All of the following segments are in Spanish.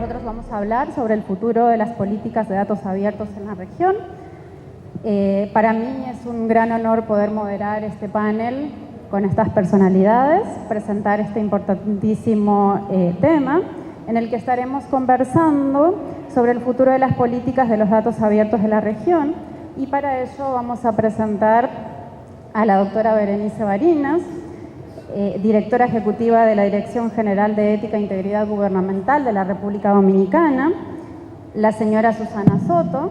nosotros vamos a hablar sobre el futuro de las políticas de datos abiertos en la región. Para mí es un gran honor poder moderar este panel con estas personalidades, presentar este importantísimo tema en el que estaremos conversando sobre el futuro de las políticas de los datos abiertos de la región, y para ello vamos a presentar a la doctora Berenice Barinas, directora ejecutiva de la Dirección General de Ética e Integridad Gubernamental de la República Dominicana, la señora Susana Soto,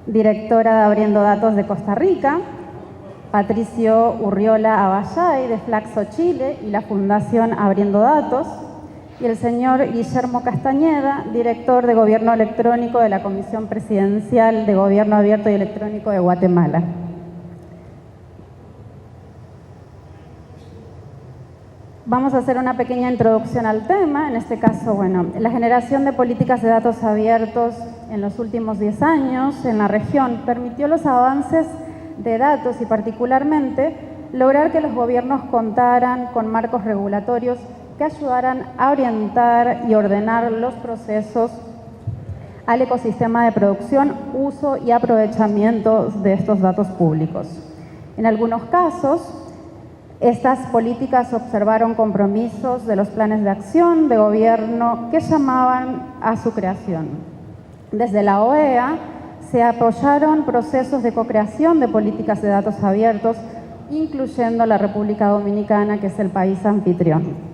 directora de Abriendo Datos de Costa Rica, Patricio Urriola Aballay de Flaxo Chile y la Fundación Abriendo Datos, y el señor Guillermo Castañeda, director de Gobierno Electrónico de la Comisión Presidencial de Gobierno Abierto y Electrónico de Guatemala. Vamos a hacer una pequeña introducción al tema. En este caso, la generación de políticas de datos abiertos en los últimos 10 años en la región permitió los avances de datos y particularmente lograr que los gobiernos contaran con marcos regulatorios que ayudaran a orientar y ordenar los procesos al ecosistema de producción, uso y aprovechamiento de estos datos públicos. En algunos casos, estas políticas observaron compromisos de los planes de acción de gobierno que llamaban a su creación. Desde la OEA se apoyaron procesos de co-creación de políticas de datos abiertos, incluyendo la República Dominicana, que es el país anfitrión.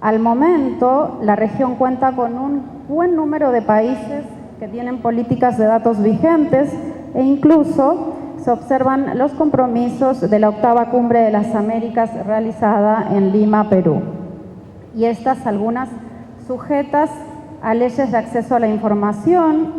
Al momento, la región cuenta con un buen número de países que tienen políticas de datos vigentes e incluso se observan los compromisos de la 8ª Cumbre de las Américas realizada en Lima, Perú. Y estas algunas sujetas a leyes de acceso a la información,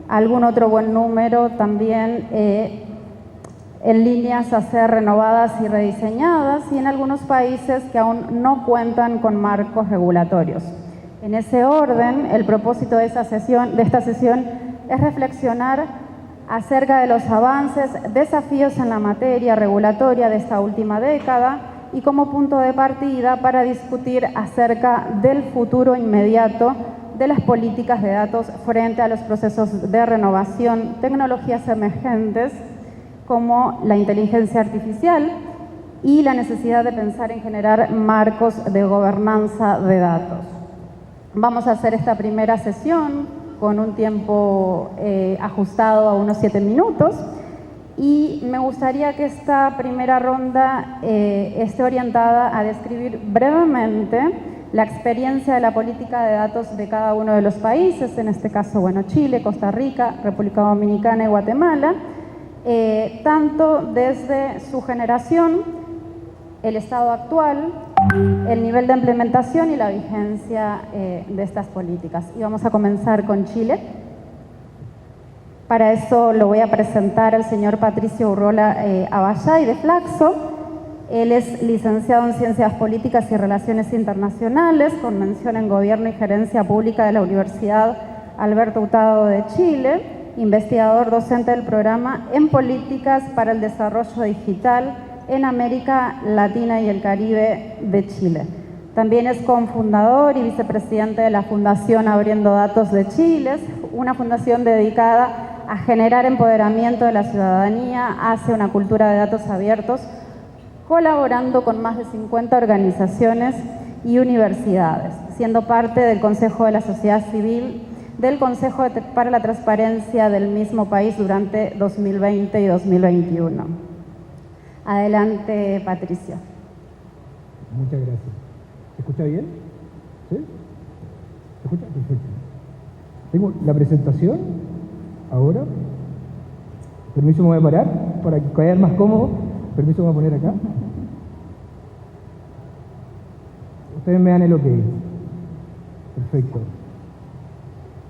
algún otro buen número también en líneas a ser renovadas y rediseñadas, y en algunos países que aún no cuentan con marcos regulatorios. En ese orden, el propósito de esta sesión es reflexionar acerca de los avances, desafíos en la materia regulatoria de esta última década y como punto de partida para discutir acerca del futuro inmediato de las políticas de datos frente a los procesos de renovación, tecnologías emergentes como la inteligencia artificial y la necesidad de pensar en generar marcos de gobernanza de datos. Vamos a hacer esta primera sesión con un tiempo ajustado a unos 7 minutos, y me gustaría que esta primera ronda esté orientada a describir brevemente la experiencia de la política de datos de cada uno de los países, en este caso, Chile, Costa Rica, República Dominicana y Guatemala, tanto desde su generación, el estado actual, el nivel de implementación y la vigencia de estas políticas. Y vamos a comenzar con Chile. Para eso lo voy a presentar al señor Patricio Urriola Aballay de Flaxo. Él es licenciado en Ciencias Políticas y Relaciones Internacionales, con mención en Gobierno y Gerencia Pública de la Universidad Alberto Hurtado de Chile, investigador docente del programa en Políticas para el Desarrollo Digital en América Latina y el Caribe de Chile. También es cofundador y vicepresidente de la Fundación Abriendo Datos de Chile, una fundación dedicada a generar empoderamiento de la ciudadanía hacia una cultura de datos abiertos, colaborando con más de 50 organizaciones y universidades, siendo parte del Consejo de la Sociedad Civil, del Consejo para la Transparencia del mismo país durante 2020 y 2021. Adelante, Patricio. Muchas gracias. ¿Se escucha bien? ¿Sí? ¿Se escucha? Perfecto. Tengo la presentación ahora. Permiso, me voy a parar para que quede más cómodo. Permiso, me voy a poner acá. Ustedes me dan el ok. Perfecto.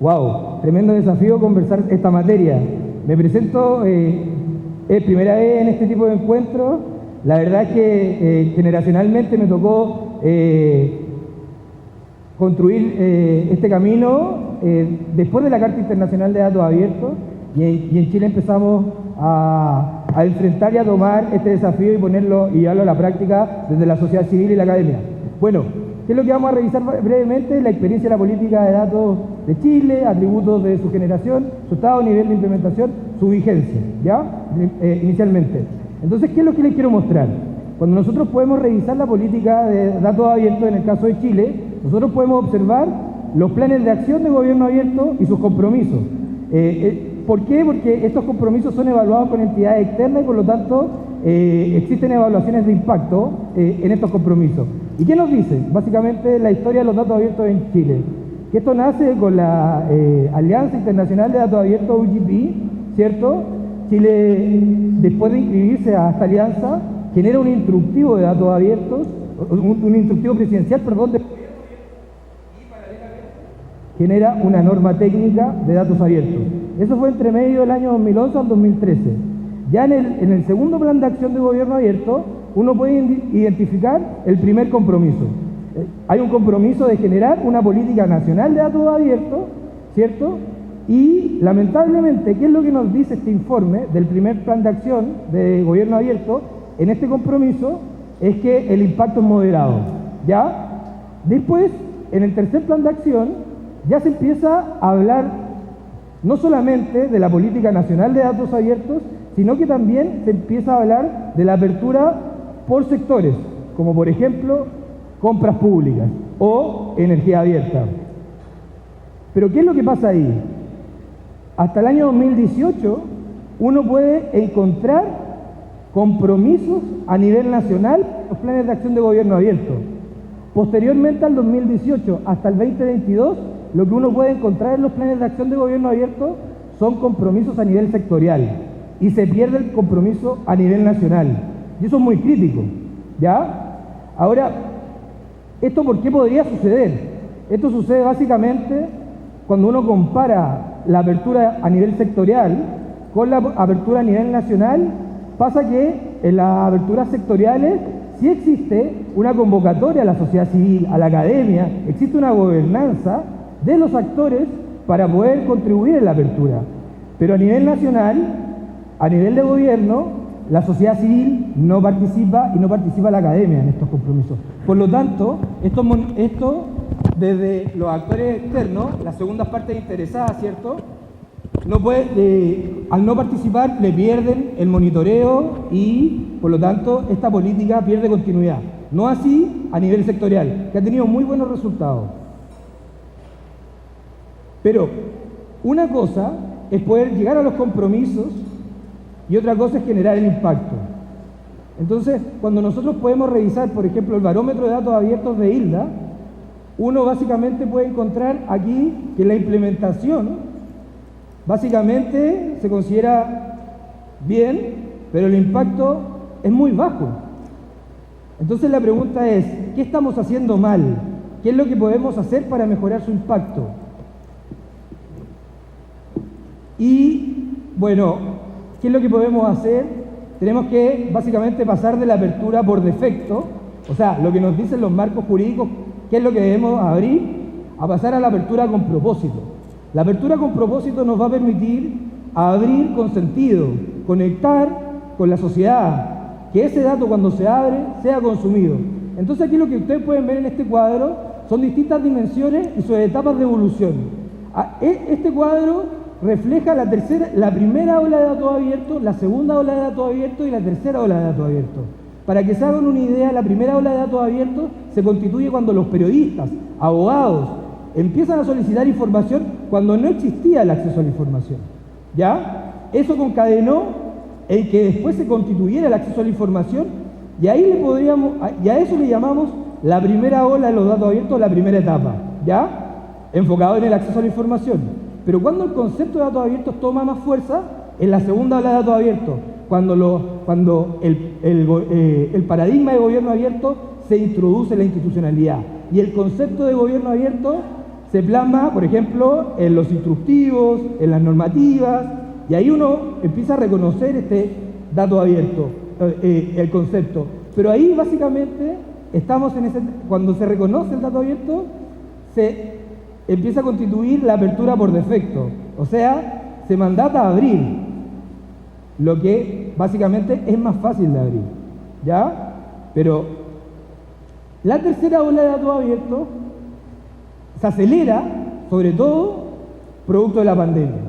Wow, tremendo desafío conversar esta materia. Me presento, es primera vez en este tipo de encuentros. La verdad es que generacionalmente me tocó construir este camino después de la Carta Internacional de Datos Abiertos, y en Chile empezamos a enfrentar y a tomar este desafío y ponerlo y llevarlo a la práctica desde la sociedad civil y la academia. Bueno, ¿qué es lo que vamos a revisar brevemente? La experiencia de la política de datos de Chile, atributos de su generación, su estado, nivel de implementación, su vigencia, ¿ya? Inicialmente. Entonces, ¿qué es lo que les quiero mostrar? Cuando nosotros podemos revisar la política de datos abiertos, en el caso de Chile, nosotros podemos observar los planes de acción de gobierno abierto y sus compromisos. ¿Por qué? Porque estos compromisos son evaluados con entidades externas y por lo tanto existen evaluaciones de impacto en estos compromisos. ¿Y qué nos dice? Básicamente la historia de los datos abiertos en Chile. Que esto nace con la Alianza Internacional de Datos Abiertos, UGP, ¿cierto? Chile, después de inscribirse a esta alianza, genera un instructivo de datos abiertos, un instructivo presidencial, perdón, genera una norma técnica de datos abiertos. Eso fue entre medio del año 2011 al 2013. Ya en el segundo plan de acción de gobierno abierto, uno puede identificar el primer compromiso. Hay un compromiso de generar una política nacional de datos abiertos, ¿cierto? Y lamentablemente, ¿qué es lo que nos dice este informe del primer plan de acción de gobierno abierto? En este compromiso es que el impacto es moderado, ¿ya? Después, en el tercer plan de acción, ya se empieza a hablar no solamente de la política nacional de datos abiertos, sino que también se empieza a hablar de la apertura por sectores, como por ejemplo compras públicas o energía abierta. Pero ¿qué es lo que pasa ahí? Hasta el año 2018 uno puede encontrar compromisos a nivel nacional en los planes de acción de gobierno abierto. Posteriormente al 2018 hasta el 2022, lo que uno puede encontrar en los planes de acción de gobierno abierto son compromisos a nivel sectorial y se pierde el compromiso a nivel nacional. Y eso es muy crítico, ¿ya? Ahora, ¿esto por qué podría suceder? Esto sucede básicamente cuando uno compara la apertura a nivel sectorial con la apertura a nivel nacional. Pasa que en las aperturas sectoriales sí existe una convocatoria a la sociedad civil, a la academia, existe una gobernanza de los actores para poder contribuir en la apertura. Pero a nivel nacional, a nivel de gobierno, la sociedad civil no participa y no participa la academia en estos compromisos. Por lo tanto, esto desde los actores externos, las segundas partes interesadas, ¿cierto? No puede, al no participar le pierden el monitoreo y por lo tanto esta política pierde continuidad. No así a nivel sectorial, que ha tenido muy buenos resultados. Pero una cosa es poder llegar a los compromisos y otra cosa es generar el impacto. Entonces, cuando nosotros podemos revisar, por ejemplo, el barómetro de datos abiertos de ILDA, uno básicamente puede encontrar aquí que la implementación básicamente se considera bien, pero el impacto es muy bajo. Entonces la pregunta es, ¿qué estamos haciendo mal? ¿Qué es lo que podemos hacer para mejorar su impacto? Y, bueno, ¿qué es lo que podemos hacer? Tenemos que básicamente pasar de la apertura por defecto, o sea, lo que nos dicen los marcos jurídicos, ¿qué es lo que debemos abrir? A pasar a la apertura con propósito. La apertura con propósito nos va a permitir abrir con sentido, conectar con la sociedad, que ese dato cuando se abre sea consumido. Entonces aquí lo que ustedes pueden ver en este cuadro son distintas dimensiones y sus etapas de evolución. Este cuadro refleja la primera ola de datos abiertos, la segunda ola de datos abiertos y la tercera ola de datos abiertos. Para que se hagan una idea, la primera ola de datos abiertos se constituye cuando los periodistas, abogados, empiezan a solicitar información cuando no existía el acceso a la información, ¿ya? Eso concadenó en que después se constituyera el acceso a la información y ahí y a eso le llamamos la primera ola de los datos abiertos, la primera etapa, ¿ya? Enfocado en el acceso a la información. Pero cuando el concepto de datos abiertos toma más fuerza, en la segunda ola de datos abiertos, cuando el paradigma de gobierno abierto se introduce en la institucionalidad y el concepto de gobierno abierto se plasma, por ejemplo, en los instructivos, en las normativas, y ahí uno empieza a reconocer este dato abierto, el concepto. Pero ahí básicamente estamos cuando se reconoce el dato abierto, se empieza a constituir la apertura por defecto, o sea, se mandata a abrir, lo que básicamente es más fácil de abrir, ¿ya? Pero La tercera ola de datos abiertos se acelera, sobre todo, producto de la pandemia.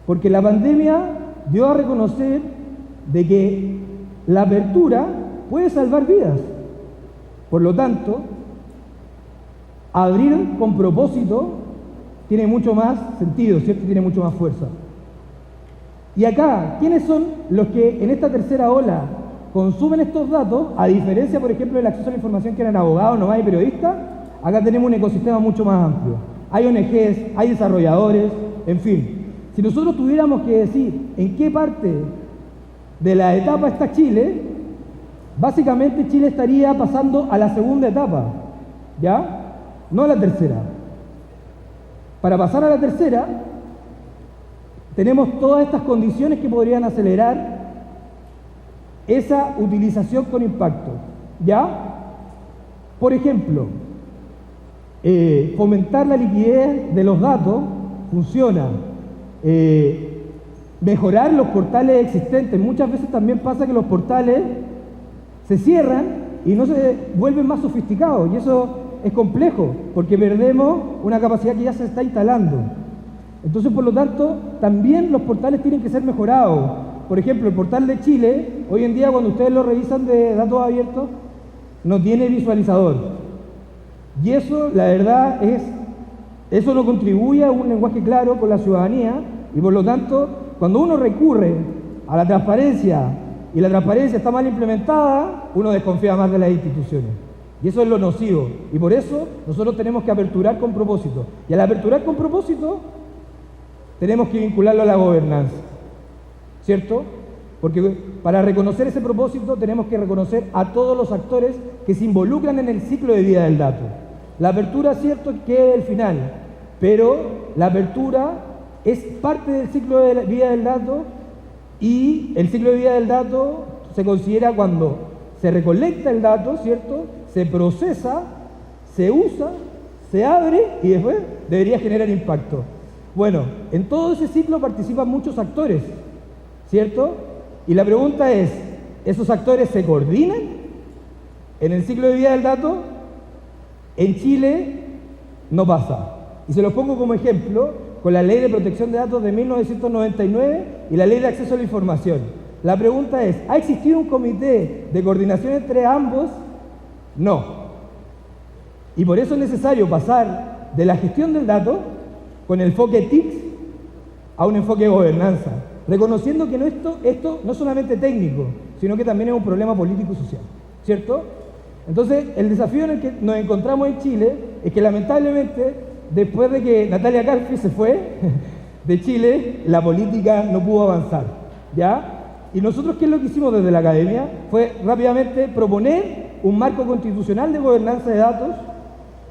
Porque la pandemia dio a reconocer de que la apertura puede salvar vidas. Por lo tanto, abrir con propósito tiene mucho más sentido, ¿cierto? Tiene mucho más fuerza. Y acá, ¿quiénes son los que en esta tercera ola consumen estos datos? A diferencia, por ejemplo, del acceso a la información que eran abogados, nomás y periodistas, acá tenemos un ecosistema mucho más amplio. Hay ONGs, hay desarrolladores, en fin. Si nosotros tuviéramos que decir en qué parte de la etapa está Chile, básicamente Chile estaría pasando a la segunda etapa, ¿ya? No a la tercera. Para pasar a la tercera, tenemos todas estas condiciones que podrían acelerar esa utilización con impacto, ¿ya? Por ejemplo, fomentar la liquidez de los datos funciona. Mejorar los portales existentes. Muchas veces también pasa que los portales se cierran y no se vuelven más sofisticados, y eso es complejo porque perdemos una capacidad que ya se está instalando. Entonces, por lo tanto, también los portales tienen que ser mejorados. Por ejemplo, el portal de Chile, hoy en día cuando ustedes lo revisan de datos abiertos, no tiene visualizador. Y eso, la verdad, eso no contribuye a un lenguaje claro con la ciudadanía, y por lo tanto, cuando uno recurre a la transparencia y la transparencia está mal implementada, uno desconfía más de las instituciones. Y eso es lo nocivo. Y por eso nosotros tenemos que aperturar con propósito. Y al aperturar con propósito, tenemos que vincularlo a la gobernanza, ¿cierto? Porque para reconocer ese propósito tenemos que reconocer a todos los actores que se involucran en el ciclo de vida del dato. La apertura, cierto, que es el final, pero la apertura es parte del ciclo de vida del dato, y el ciclo de vida del dato se considera cuando se recolecta el dato, ¿cierto? Se procesa, se usa, se abre y después debería generar impacto. Bueno, en todo ese ciclo participan muchos actores, ¿cierto? Y la pregunta es, ¿esos actores se coordinan en el ciclo de vida del dato? En Chile no pasa. Y se los pongo como ejemplo con la Ley de Protección de Datos de 1999 y la Ley de Acceso a la Información. La pregunta es, ¿ha existido un comité de coordinación entre ambos? No. Y por eso es necesario pasar de la gestión del dato con el enfoque TIC a un enfoque de gobernanza, reconociendo que esto no es solamente técnico, sino que también es un problema político y social, ¿cierto? Entonces, el desafío en el que nos encontramos en Chile es que lamentablemente, después de que Natalia Carfi se fue de Chile, la política no pudo avanzar, ¿ya? Y nosotros, ¿qué es lo que hicimos desde la academia? Fue rápidamente proponer un marco constitucional de gobernanza de datos.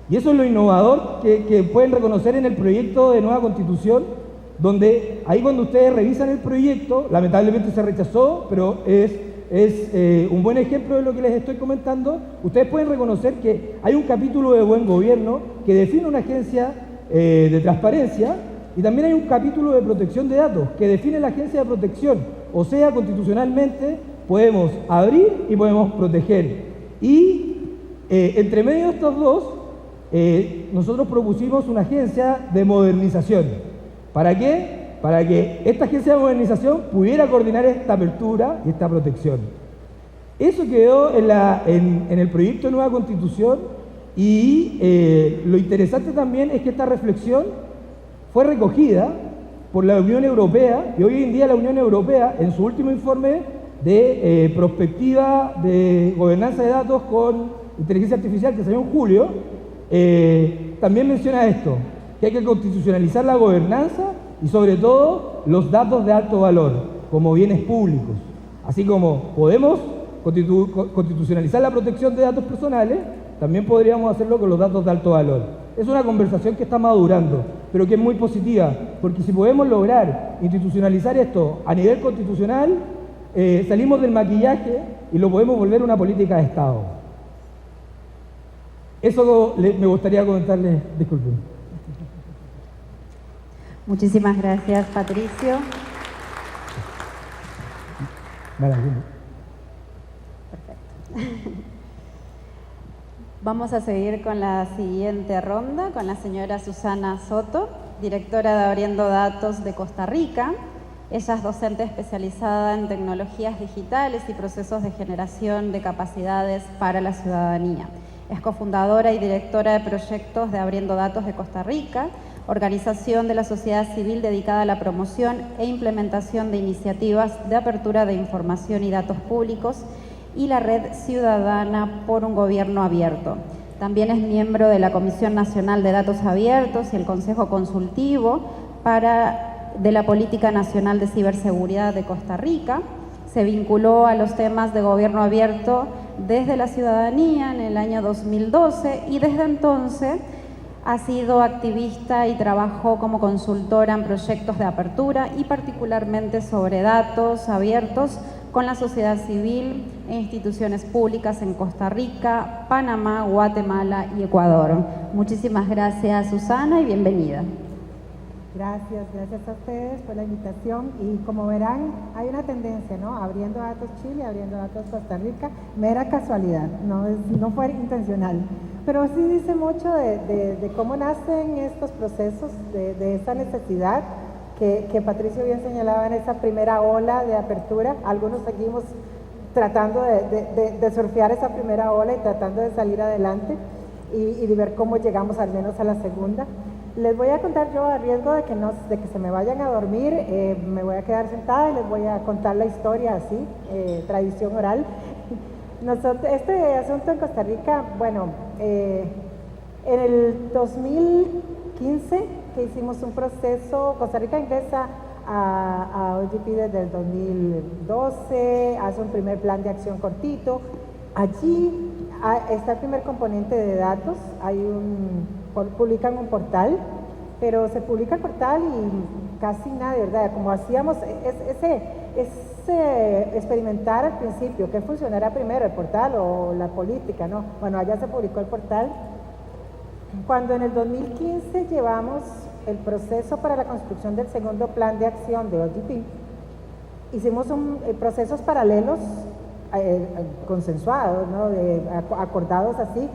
Y eso es lo innovador que pueden reconocer en el proyecto de nueva constitución, donde ahí cuando ustedes revisan el proyecto, lamentablemente se rechazó, pero es un buen ejemplo de lo que les estoy comentando. Ustedes pueden reconocer que hay un capítulo de buen gobierno que define una agencia de transparencia, y también hay un capítulo de protección de datos que define la agencia de protección. O sea, constitucionalmente podemos abrir y podemos proteger. Y entre medio de estos dos, nosotros propusimos una agencia de modernización. ¿Para qué? Para que esta agencia de modernización pudiera coordinar esta apertura y esta protección. Eso quedó en el proyecto de nueva constitución, y lo interesante también es que esta reflexión fue recogida por la Unión Europea, y hoy en día la Unión Europea, en su último informe de prospectiva de gobernanza de datos con inteligencia artificial, que salió en julio, también menciona esto, que hay que constitucionalizar la gobernanza y sobre todo los datos de alto valor como bienes públicos. Así como podemos constitucionalizar la protección de datos personales, también podríamos hacerlo con los datos de alto valor. Es una conversación que está madurando, pero que es muy positiva, porque si podemos lograr institucionalizar esto a nivel constitucional, salimos del maquillaje y lo podemos volver una política de Estado. Eso me gustaría comentarles, disculpen. Muchísimas gracias, Patricio. Vale, Perfecto. Vamos a seguir con la siguiente ronda, con la señora Susana Soto, directora de Abriendo Datos de Costa Rica. Ella es docente especializada en tecnologías digitales y procesos de generación de capacidades para la ciudadanía. Es cofundadora y directora de proyectos de Abriendo Datos de Costa Rica, organización de la sociedad civil dedicada a la promoción e implementación de iniciativas de apertura de información y datos públicos, y la Red Ciudadana por un Gobierno Abierto. También es miembro de la Comisión Nacional de Datos Abiertos y el Consejo Consultivo de la Política Nacional de Ciberseguridad de Costa Rica. Se vinculó a los temas de gobierno abierto desde la ciudadanía en el año 2012 y desde entonces ha sido activista y trabajó como consultora en proyectos de apertura y particularmente sobre datos abiertos con la sociedad civil e instituciones públicas en Costa Rica, Panamá, Guatemala y Ecuador. Muchísimas gracias, Susana, y bienvenida. Gracias a ustedes por la invitación. Y como verán, hay una tendencia, ¿no? Abriendo Datos Chile, Abriendo Datos Costa Rica, mera casualidad, no fue intencional. Pero sí dice mucho de cómo nacen estos procesos, de esa necesidad que Patricio bien señalaba en esa primera ola de apertura. Algunos seguimos tratando de surfear esa primera ola y tratando de salir adelante y de ver cómo llegamos al menos a la segunda. Les voy a contar yo, a riesgo de que se me vayan a dormir, me voy a quedar sentada y les voy a contar la historia así, tradición oral. Este asunto en Costa Rica, bueno, en el 2015 que hicimos un proceso, Costa Rica ingresa a OGP desde el 2012, hace un primer plan de acción cortito. Allí está el primer componente de datos, publican un portal, pero se publica el portal y casi nadie, ¿verdad? Como hacíamos ese experimentar al principio, ¿qué funcionará primero, el portal o la política, no? Bueno, allá se publicó el portal. Cuando en el 2015 llevamos el proceso para la construcción del segundo plan de acción de OGP, hicimos procesos paralelos consensuados, ¿no? Acordados así,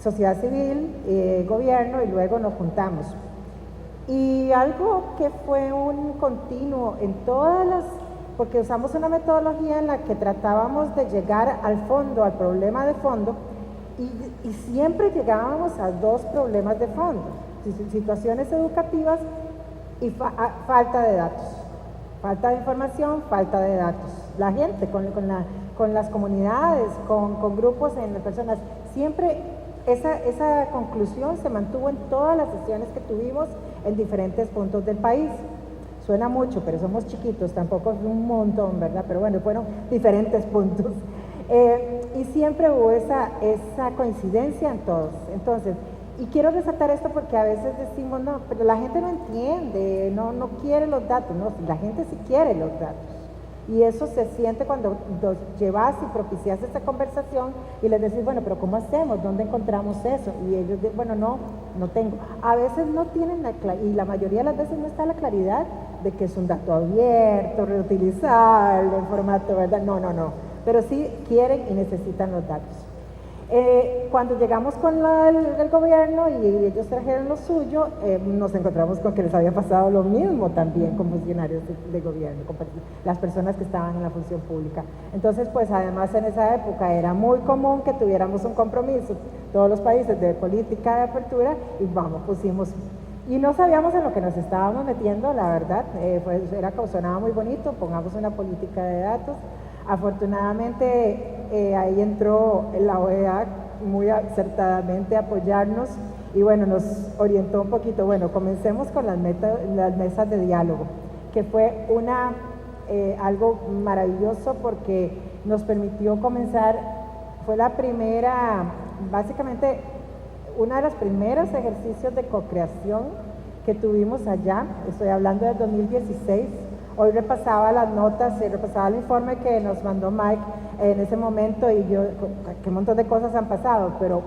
sociedad civil, gobierno, y luego nos juntamos. Y algo que fue un continuo en porque usamos una metodología en la que tratábamos de llegar al fondo, al problema de fondo, y siempre llegábamos a dos problemas de fondo: situaciones educativas y falta de datos, falta de información, falta de datos. La gente, con las comunidades, con grupos de personas, siempre esa conclusión se mantuvo en todas las sesiones que tuvimos en diferentes puntos del país. Suena mucho, pero somos chiquitos, tampoco es un montón, ¿verdad? Pero bueno, fueron diferentes puntos. Y siempre hubo esa coincidencia en todos. Entonces, y quiero resaltar esto porque a veces decimos, no, pero la gente no entiende, no quiere los datos. No, la gente sí quiere los datos. Y eso se siente cuando los llevas y propicias esta conversación y les decís, bueno, pero ¿cómo hacemos? ¿Dónde encontramos eso? Y ellos dicen, bueno, no tengo. A veces no tienen y la mayoría de las veces no está la claridad de que es un dato abierto, reutilizable, en formato, ¿verdad? No. Pero sí quieren y necesitan los datos. Cuando llegamos con el gobierno y ellos trajeron lo suyo, nos encontramos con que les había pasado lo mismo también con funcionarios de gobierno, con las personas que estaban en la función pública. Entonces, pues además en esa época era muy común que tuviéramos un compromiso, todos los países, de política de apertura, y pusimos. Y no sabíamos en lo que nos estábamos metiendo, la verdad, sonaba muy bonito, pongamos una política de datos. Afortunadamente ahí entró la OEA muy acertadamente a apoyarnos y bueno, nos orientó un poquito. Bueno, comencemos con las mesas de diálogo, que fue algo maravilloso porque nos permitió comenzar. Fue la primera, básicamente uno de los primeros ejercicios de co-creación que tuvimos allá. Estoy hablando del 2016. Hoy repasaba las notas y repasaba el informe que nos mandó Mike en ese momento y yo, que un montón de cosas han pasado, pero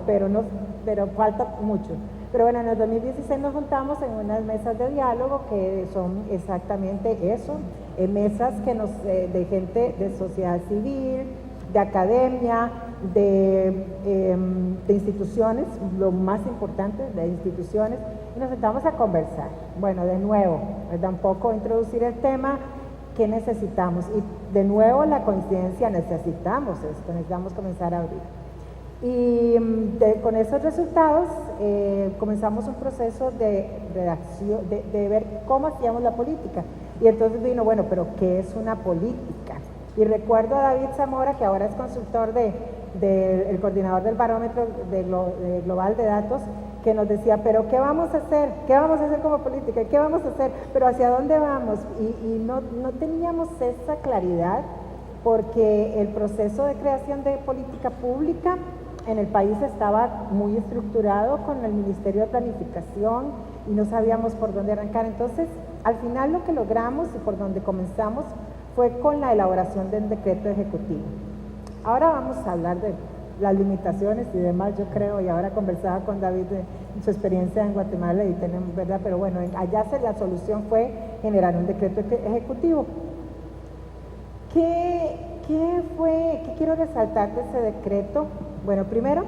falta mucho. Pero bueno, en el 2016 nos juntamos en unas mesas de diálogo que son exactamente eso, mesas de gente de sociedad civil, de academia, de instituciones, lo más importante, de instituciones, y nos sentamos a conversar. Bueno, de nuevo, ¿verdad? Un poco introducir el tema, ¿qué necesitamos? Y de nuevo la coincidencia, necesitamos esto, necesitamos comenzar a abrir. Y con esos resultados comenzamos un proceso de redacción, de ver cómo hacíamos la política. Y entonces vino, bueno, pero ¿qué es una política? Y recuerdo a David Zamora, que ahora es consultor el coordinador del barómetro global de datos, que nos decía, pero ¿qué vamos a hacer? ¿Qué vamos a hacer como política? ¿Qué vamos a hacer? ¿Pero hacia dónde vamos? Y no teníamos esa claridad, porque el proceso de creación de política pública en el país estaba muy estructurado con el Ministerio de Planificación y no sabíamos por dónde arrancar. Entonces, al final lo que logramos y por donde comenzamos fue con la elaboración del decreto ejecutivo. Ahora vamos a hablar de las limitaciones y demás, yo creo, y ahora conversaba con David de su experiencia en Guatemala y tenemos, ¿verdad? Pero bueno, allá la solución fue generar un decreto ejecutivo. ¿Qué quiero resaltar de ese decreto? Bueno, primero,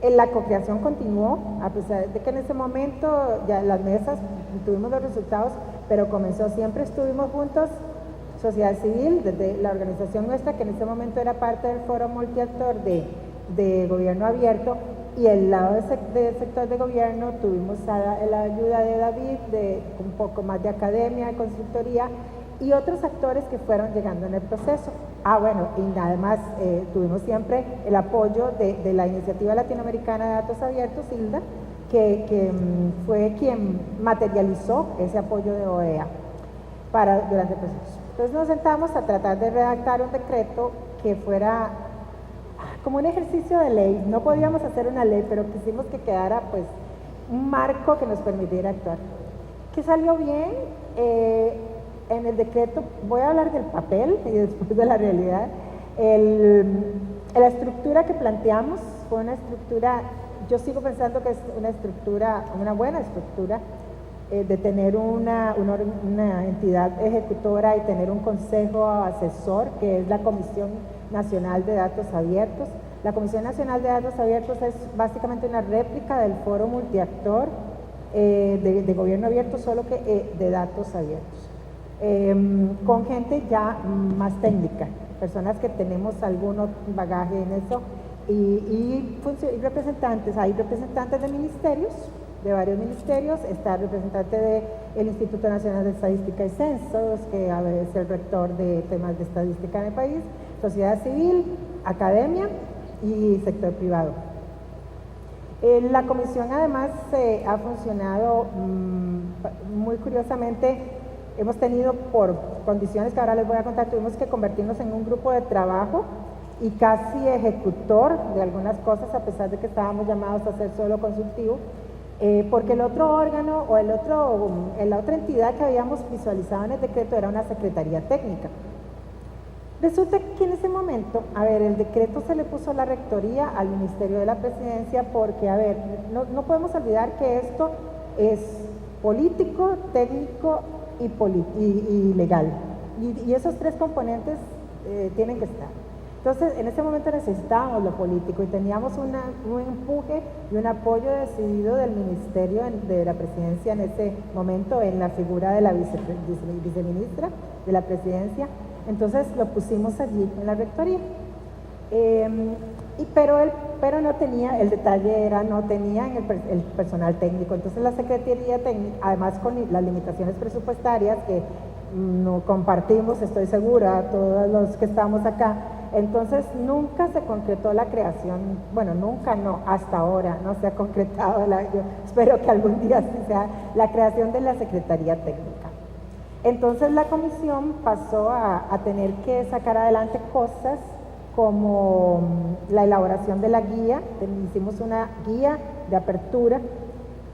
la cocreación continuó, a pesar de que en ese momento ya las mesas tuvimos los resultados, pero comenzó, siempre estuvimos juntos, sociedad civil, desde la organización nuestra, que en ese momento era parte del foro multiactor de gobierno abierto, y el lado del sector de gobierno tuvimos la ayuda de David, de un poco más de academia, de consultoría, y otros actores que fueron llegando en el proceso. Bueno, y además tuvimos siempre el apoyo de la Iniciativa Latinoamericana de Datos Abiertos, ILDA, que fue quien materializó ese apoyo de OEA durante el proceso. Entonces nos sentamos a tratar de redactar un decreto que fuera como un ejercicio de ley. No podíamos hacer una ley, pero quisimos que quedara pues un marco que nos permitiera actuar. ¿Qué salió bien? En el decreto, voy a hablar del papel y después de la realidad. La estructura que planteamos fue una estructura, yo sigo pensando que es una buena estructura, de tener una entidad ejecutora y tener un consejo asesor, que es la Comisión Nacional de Datos Abiertos. La Comisión Nacional de Datos Abiertos es básicamente una réplica del foro multiactor de gobierno abierto, solo que de datos abiertos. Con gente ya más técnica, personas que tenemos algún bagaje en eso, y representantes, hay representantes de ministerios, de varios ministerios, está el representante del Instituto Nacional de Estadística y Censos, que es el rector de temas de estadística en el país, sociedad civil, academia y sector privado. La comisión además ha funcionado muy curiosamente. Hemos tenido, por condiciones que ahora les voy a contar, tuvimos que convertirnos en un grupo de trabajo y casi ejecutor de algunas cosas, a pesar de que estábamos llamados a ser solo consultivo, porque el otro órgano o la otra entidad que habíamos visualizado en el decreto era una secretaría técnica. Resulta que en ese momento, el decreto se le puso la rectoría al Ministerio de la Presidencia porque, no podemos olvidar que esto es político, técnico y legal. Y esos tres componentes tienen que estar. Entonces, en ese momento necesitábamos lo político y teníamos un empuje y un apoyo decidido del Ministerio de la Presidencia en ese momento, en la figura de la viceministra de la Presidencia. Entonces lo pusimos allí en la rectoría. Pero no tenía, el detalle era, no tenía el personal técnico. Entonces la Secretaría Técnica, además con las limitaciones presupuestarias que no compartimos, estoy segura, todos los que estamos acá, entonces nunca se concretó la creación, hasta ahora no se ha concretado, yo espero que algún día sí sea la creación de la Secretaría Técnica. Entonces la comisión pasó a tener que sacar adelante cosas como la elaboración de la guía. Hicimos una guía de apertura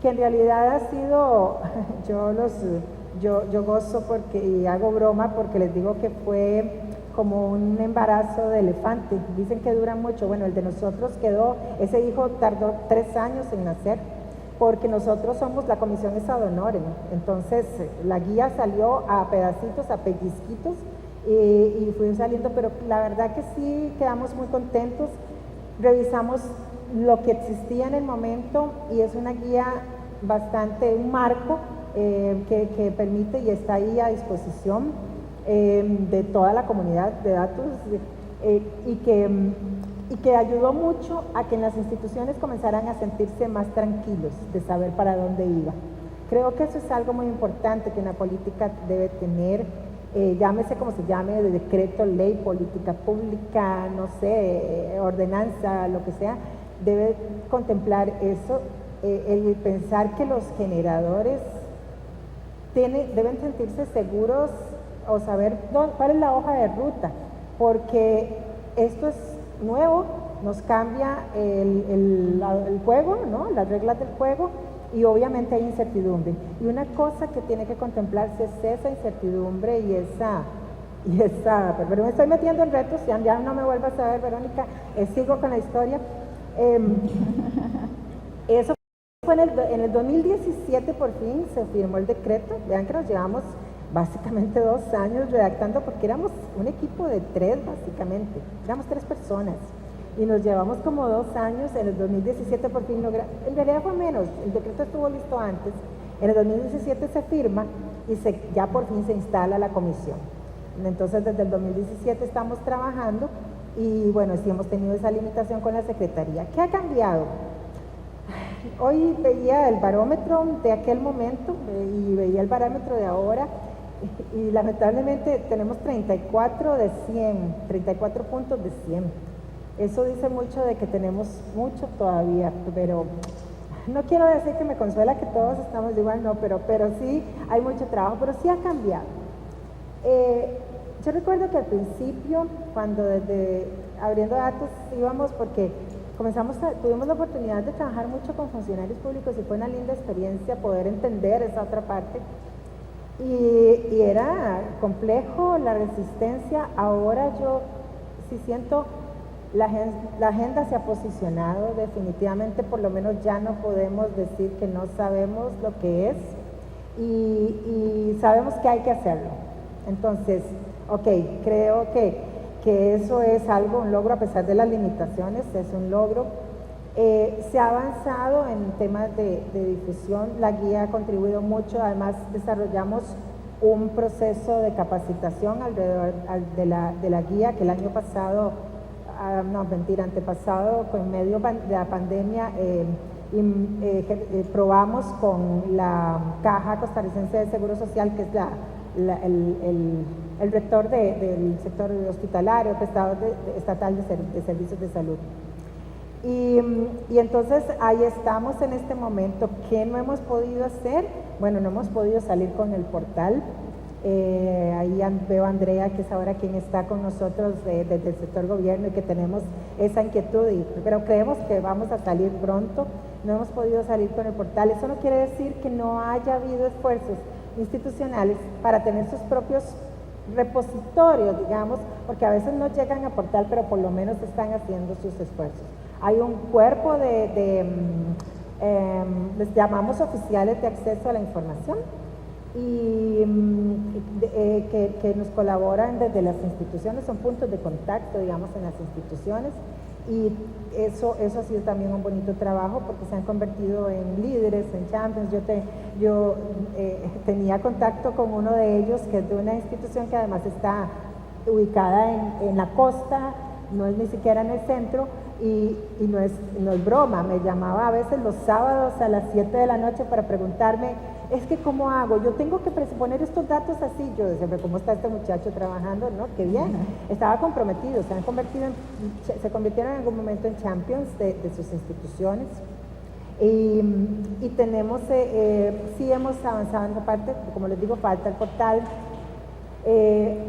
que en realidad ha sido, yo gozo y hago broma porque les digo que fue como un embarazo de elefante. Dicen que dura mucho. Bueno, el de nosotros ese hijo tardó 3 años en nacer, porque nosotros somos, la comisión es ad honorem. Entonces la guía salió a pedacitos, a pellizquitos, y fui saliendo, pero la verdad que sí quedamos muy contentos. Revisamos lo que existía en el momento y es una guía bastante, un marco que permite y está ahí a disposición de toda la comunidad de datos y que ayudó mucho a que en las instituciones comenzaran a sentirse más tranquilos de saber para dónde iba. Creo que eso es algo muy importante que una política debe tener, llámese como se llame, de decreto, ley, política pública, no sé, ordenanza, lo que sea, debe contemplar eso, el pensar que los generadores deben sentirse seguros o saber cuál es la hoja de ruta, porque esto es nuevo, nos cambia el juego, ¿no? Las reglas del juego, y obviamente hay incertidumbre. Y una cosa que tiene que contemplarse es esa incertidumbre y esa pero me estoy metiendo en retos, ya no me vuelvas a ver, Verónica, sigo con la historia. Eso fue en el 2017 por fin se firmó el decreto. Vean que nos llevamos básicamente 2 años redactando, porque éramos un equipo de 3 básicamente, éramos 3 personas y nos llevamos como 2 años. En el 2017 por fin en realidad fue menos, el decreto estuvo listo antes, en el 2017 se firma y ya por fin se instala la comisión. Entonces desde el 2017 estamos trabajando y bueno, sí hemos tenido esa limitación con la Secretaría. ¿Qué ha cambiado? Hoy veía el barómetro de aquel momento y veía el barómetro de ahora y lamentablemente tenemos 34 de 100, 34 puntos de 100. Eso dice mucho de que tenemos mucho todavía, pero no quiero decir que me consuela que todos estamos igual, no, pero sí hay mucho trabajo, pero sí ha cambiado. Yo recuerdo que al principio, cuando desde Abriendo Datos íbamos, porque tuvimos la oportunidad de trabajar mucho con funcionarios públicos y fue una linda experiencia poder entender esa otra parte. Y era complejo la resistencia. Ahora yo sí siento la agenda se ha posicionado definitivamente, por lo menos ya no podemos decir que no sabemos lo que es y sabemos que hay que hacerlo. Entonces, ok, creo que eso es algo, un logro a pesar de las limitaciones, es un logro. Se ha avanzado en temas de difusión, la guía ha contribuido mucho, además desarrollamos un proceso de capacitación alrededor de la guía que el año pasado, antepasado, en medio de la pandemia, probamos con la Caja Costarricense de Seguro Social, que es el rector del sector hospitalario, prestador estatal de servicios de salud. Y entonces ahí estamos en este momento. ¿Qué no hemos podido hacer? Bueno, no hemos podido salir con el portal. Ahí veo a Andrea, que es ahora quien está con nosotros desde el sector gobierno y que tenemos esa inquietud, pero creemos que vamos a salir pronto. No hemos podido salir con el portal. Eso no quiere decir que no haya habido esfuerzos institucionales para tener sus propios repositorios, digamos, porque a veces no llegan a portal, pero por lo menos están haciendo sus esfuerzos. Hay un cuerpo les llamamos oficiales de acceso a la información, y que nos colaboran desde las instituciones, son puntos de contacto, digamos, en las instituciones, y eso ha sido también un bonito trabajo porque se han convertido en líderes, en champions. Yo tenía contacto con uno de ellos, que es de una institución que además está ubicada en la costa, no es ni siquiera en el centro, y no es broma, me llamaba a veces los sábados a las 7 de la noche para preguntarme, es que ¿cómo hago? Yo tengo que poner estos datos así. Yo decía, pero ¿cómo está este muchacho trabajando? ¿No? ¡Qué bien! Estaba comprometido, se convirtieron en algún momento en champions de sus instituciones. Y tenemos, sí hemos avanzado en esa parte, como les digo, falta el portal.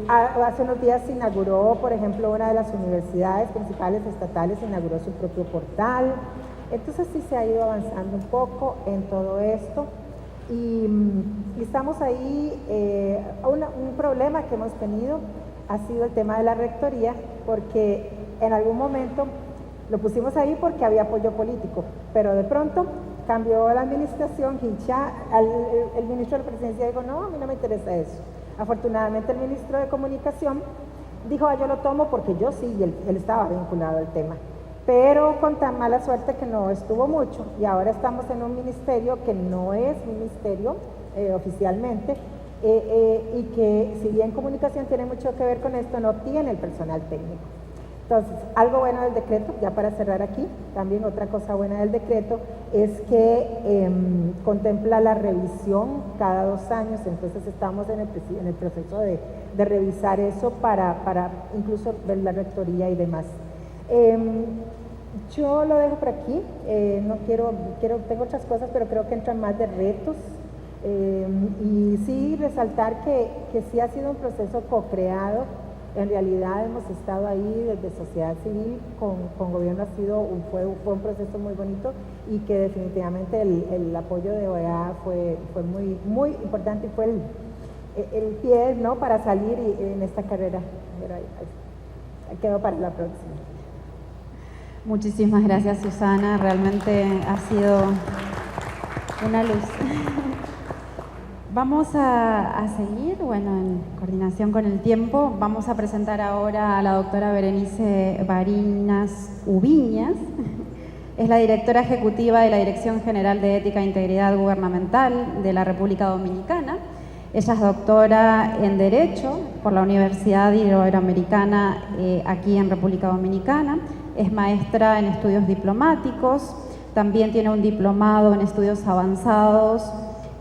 Hace unos días se inauguró, por ejemplo, una de las universidades principales estatales inauguró su propio portal. Entonces sí se ha ido avanzando un poco en todo esto. Y estamos ahí. Un problema que hemos tenido ha sido el tema de la rectoría, porque en algún momento lo pusimos ahí porque había apoyo político, pero de pronto cambió la administración y ya el ministro de la presidencia dijo, no, a mí no me interesa eso. Afortunadamente el ministro de Comunicación dijo, yo lo tomo porque yo sí, y él estaba vinculado al tema. Pero con tan mala suerte que no estuvo mucho, y ahora estamos en un ministerio que no es ministerio oficialmente, y que si bien comunicación tiene mucho que ver con esto, no tiene el personal técnico. Entonces, algo bueno del decreto, ya para cerrar aquí, también otra cosa buena del decreto es que contempla la revisión cada 2 años, entonces estamos en el proceso de revisar eso para incluso ver la rectoría y demás. Yo lo dejo por aquí, no tengo otras cosas, pero creo que entran más de retos. Y sí resaltar que sí ha sido un proceso co-creado. En realidad hemos estado ahí desde sociedad civil con gobierno, fue un proceso muy bonito, y que definitivamente el apoyo de OEA fue muy, muy importante, y fue el pie, ¿no?, para salir en esta carrera. Pero ahí quedo para la próxima. Muchísimas gracias, Susana, realmente ha sido una luz. Vamos a seguir, en coordinación con el tiempo. Vamos a presentar ahora a la doctora Berenice Barinas Ubiñas. Es la directora ejecutiva de la Dirección General de Ética e Integridad Gubernamental de la República Dominicana. Ella es doctora en Derecho por la Universidad Iberoamericana aquí en República Dominicana. Es maestra en estudios diplomáticos. También tiene un diplomado en estudios avanzados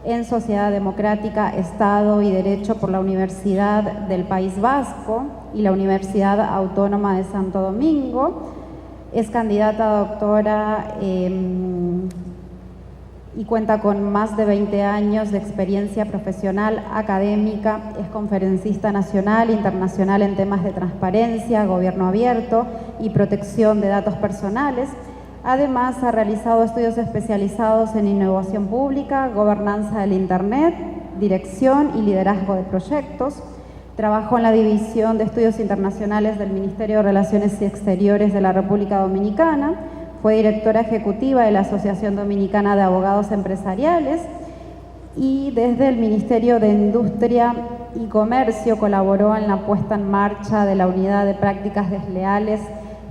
en Sociedad Democrática, Estado y Derecho por la Universidad del País Vasco y la Universidad Autónoma de Santo Domingo. Es candidata a doctora y cuenta con más de 20 años de experiencia profesional académica. Es conferencista nacional e internacional en temas de transparencia, gobierno abierto y protección de datos personales. Además, ha realizado estudios especializados en innovación pública, gobernanza del Internet, dirección y liderazgo de proyectos. Trabajó en la División de Estudios Internacionales del Ministerio de Relaciones Exteriores de la República Dominicana. Fue directora ejecutiva de la Asociación Dominicana de Abogados Empresariales, y desde el Ministerio de Industria y Comercio colaboró en la puesta en marcha de la Unidad de Prácticas Desleales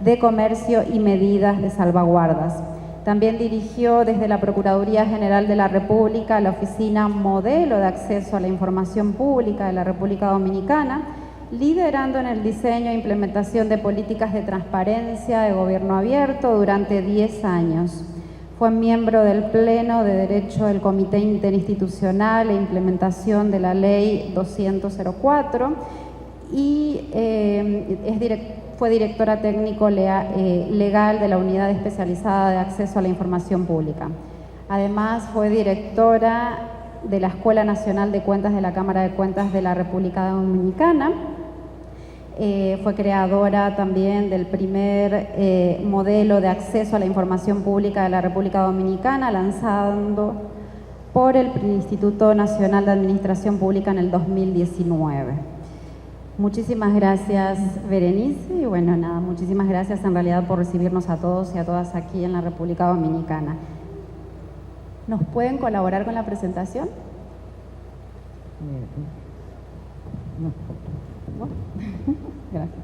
de Comercio y Medidas de Salvaguardas. También dirigió desde la Procuraduría General de la República la Oficina Modelo de Acceso a la Información Pública de la República Dominicana, liderando en el diseño e implementación de políticas de transparencia de gobierno abierto durante 10 años. Fue miembro del Pleno de Derecho del Comité Interinstitucional e Implementación de la Ley 200-04 y fue directora técnico legal de la Unidad Especializada de Acceso a la Información Pública. Además, fue directora de la Escuela Nacional de Cuentas de la Cámara de Cuentas de la República Dominicana. Fue creadora también del primer modelo de acceso a la información pública de la República Dominicana, lanzando por el Instituto Nacional de Administración Pública en el 2019. Muchísimas gracias, Berenice, y muchísimas gracias en realidad por recibirnos a todos y a todas aquí en la República Dominicana. ¿Nos pueden colaborar con la presentación? No. Gracias.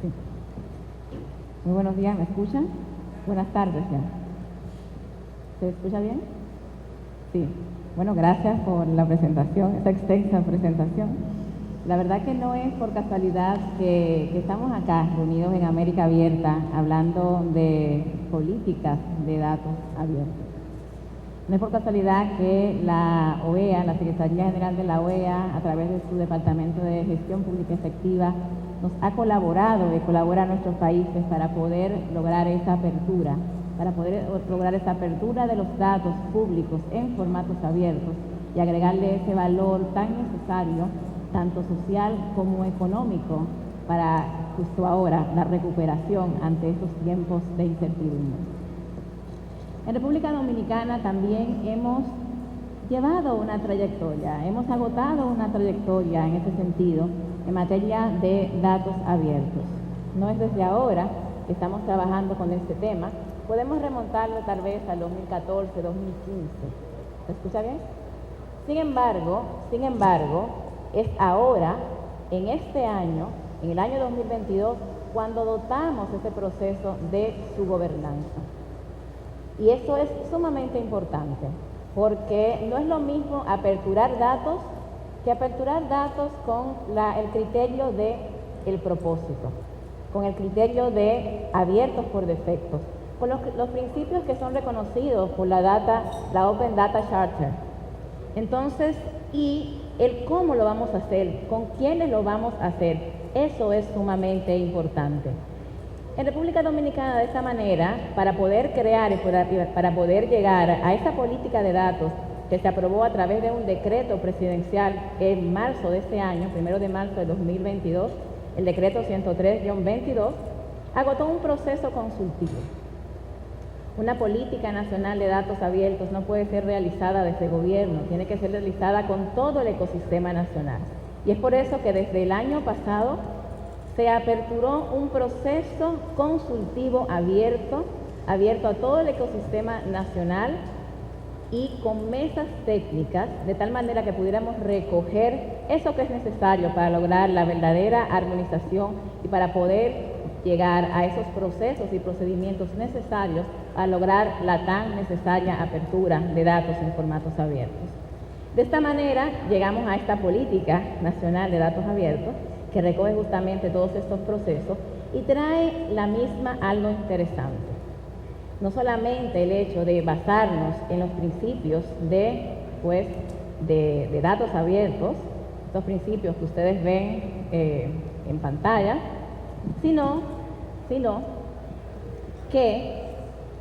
Sí. Muy buenos días, ¿me escuchan? Buenas tardes ya. ¿Se escucha bien? Sí. Bueno, gracias por la presentación, esta extensa presentación. La verdad que no es por casualidad que estamos acá reunidos en América Abierta hablando de políticas de datos abiertos. No es por casualidad que la OEA, la Secretaría General de la OEA, a través de su Departamento de Gestión Pública Efectiva, nos ha colaborado y colabora a nuestros países para poder lograr esa apertura, de los datos públicos en formatos abiertos y agregarle ese valor tan necesario, tanto social como económico, para justo ahora la recuperación ante estos tiempos de incertidumbre. En República Dominicana también hemos llevado una trayectoria, hemos agotado una trayectoria en ese sentido en materia de datos abiertos. No es desde ahora que estamos trabajando con este tema. podemos remontarlo tal vez al 2014, 2015. ¿Se escucha bien? Sin embargo, es ahora, en este año, en el año 2022, cuando dotamos ese proceso de su gobernanza. Y eso es sumamente importante, porque no es lo mismo aperturar datos que aperturar datos con el criterio del propósito, con el criterio de abiertos por defectos, con los principios que son reconocidos por la Open Data Charter. Entonces, y el cómo lo vamos a hacer, con quiénes lo vamos a hacer, eso es sumamente importante. En República Dominicana, de esta manera, para poder crear y para poder llegar a esa política de datos que se aprobó a través de un decreto presidencial en marzo de este año, 1 de marzo de 2022, el decreto 103-22, agotó un proceso consultivo. Una política nacional de datos abiertos no puede ser realizada desde el gobierno, tiene que ser realizada con todo el ecosistema nacional. Y es por eso que desde el año pasado se aperturó un proceso consultivo abierto a todo el ecosistema nacional y con mesas técnicas, de tal manera que pudiéramos recoger eso que es necesario para lograr la verdadera armonización y para poder llegar a esos procesos y procedimientos necesarios a lograr la tan necesaria apertura de datos en formatos abiertos. De esta manera llegamos a esta política nacional de datos abiertos que recoge justamente todos estos procesos y trae la misma algo interesante. No solamente el hecho de basarnos en los principios de datos abiertos, estos principios que ustedes ven en pantalla, sino que,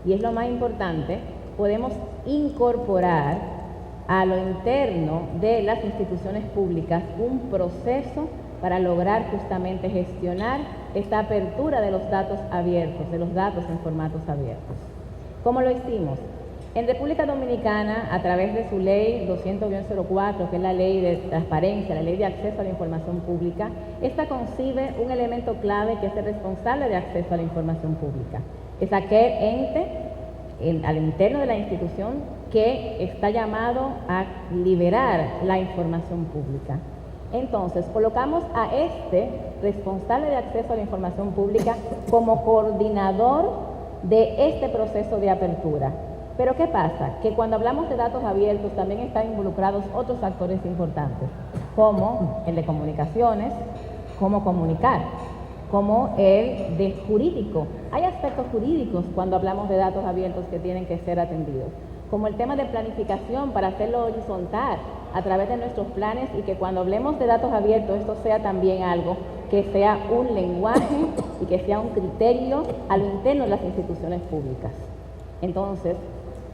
y es lo más importante, podemos incorporar a lo interno de las instituciones públicas un proceso para lograr justamente gestionar esta apertura de los datos abiertos, de los datos en formatos abiertos. ¿Cómo lo hicimos? En República Dominicana, a través de su ley 200-04, que es la ley de transparencia, la ley de acceso a la información pública, esta concibe un elemento clave que es el responsable de acceso a la información pública. Es aquel ente al interno de la institución que está llamado a liberar la información pública. Entonces, colocamos a este responsable de acceso a la información pública como coordinador de este proceso de apertura. Pero ¿qué pasa? Que cuando hablamos de datos abiertos también están involucrados otros actores importantes, como el de comunicaciones, cómo comunicar, como el de jurídico. Hay aspectos jurídicos cuando hablamos de datos abiertos que tienen que ser atendidos, como el tema de planificación para hacerlo horizontal a través de nuestros planes y que cuando hablemos de datos abiertos esto sea también algo que sea un lenguaje y que sea un criterio a lo interno de las instituciones públicas. Entonces,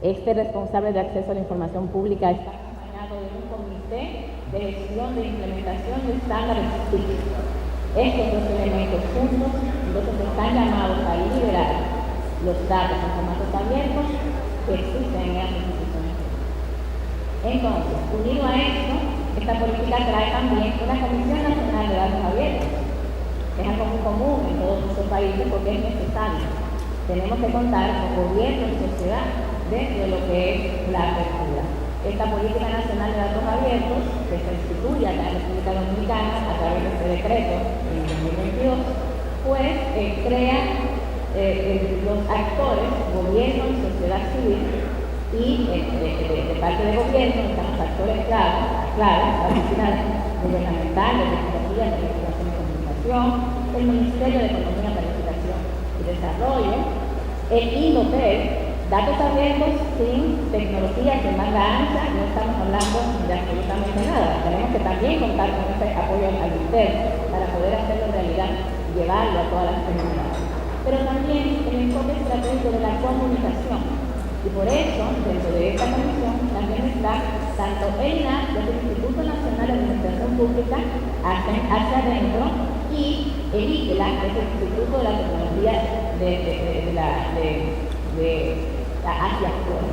este responsable de acceso a la información pública está acompañado de un comité de gestión de implementación de estándares TIC. Estos dos elementos juntos, entonces están llamados a liberar los datos en formatos abiertos que existen en las instituciones. Entonces, unido a esto, esta política trae también una Comisión Nacional de Datos Abiertos, que es algo muy común en todos nuestros países porque es necesario. Tenemos que contar con gobierno y sociedad dentro de lo que es la apertura. Esta política nacional de datos abiertos, que se instituye acá en la República Dominicana a través de este decreto en 2022, pues crea los actores, gobierno y sociedad civil, y de parte del gobierno están los actores claves, las oficinas gubernamentales, de Secretaría de Legislación y Comunicación, el Ministerio de Economía, Planificación y Desarrollo, el INOPED, datos abiertos sin tecnologías de banda ancha, no estamos hablando de absolutamente nada. Tenemos que también contar con ese apoyo al interno para poder hacerlo realidad y llevarlo a todas las comunidades. Pero también el enfoque estratégico de la comunicación. Y por eso, dentro de esta comisión, también está tanto el INAH, que es el Instituto Nacional de Administración Pública, hacia adentro, y el ITLA, que es el Instituto de la Tecnología hacia afuera.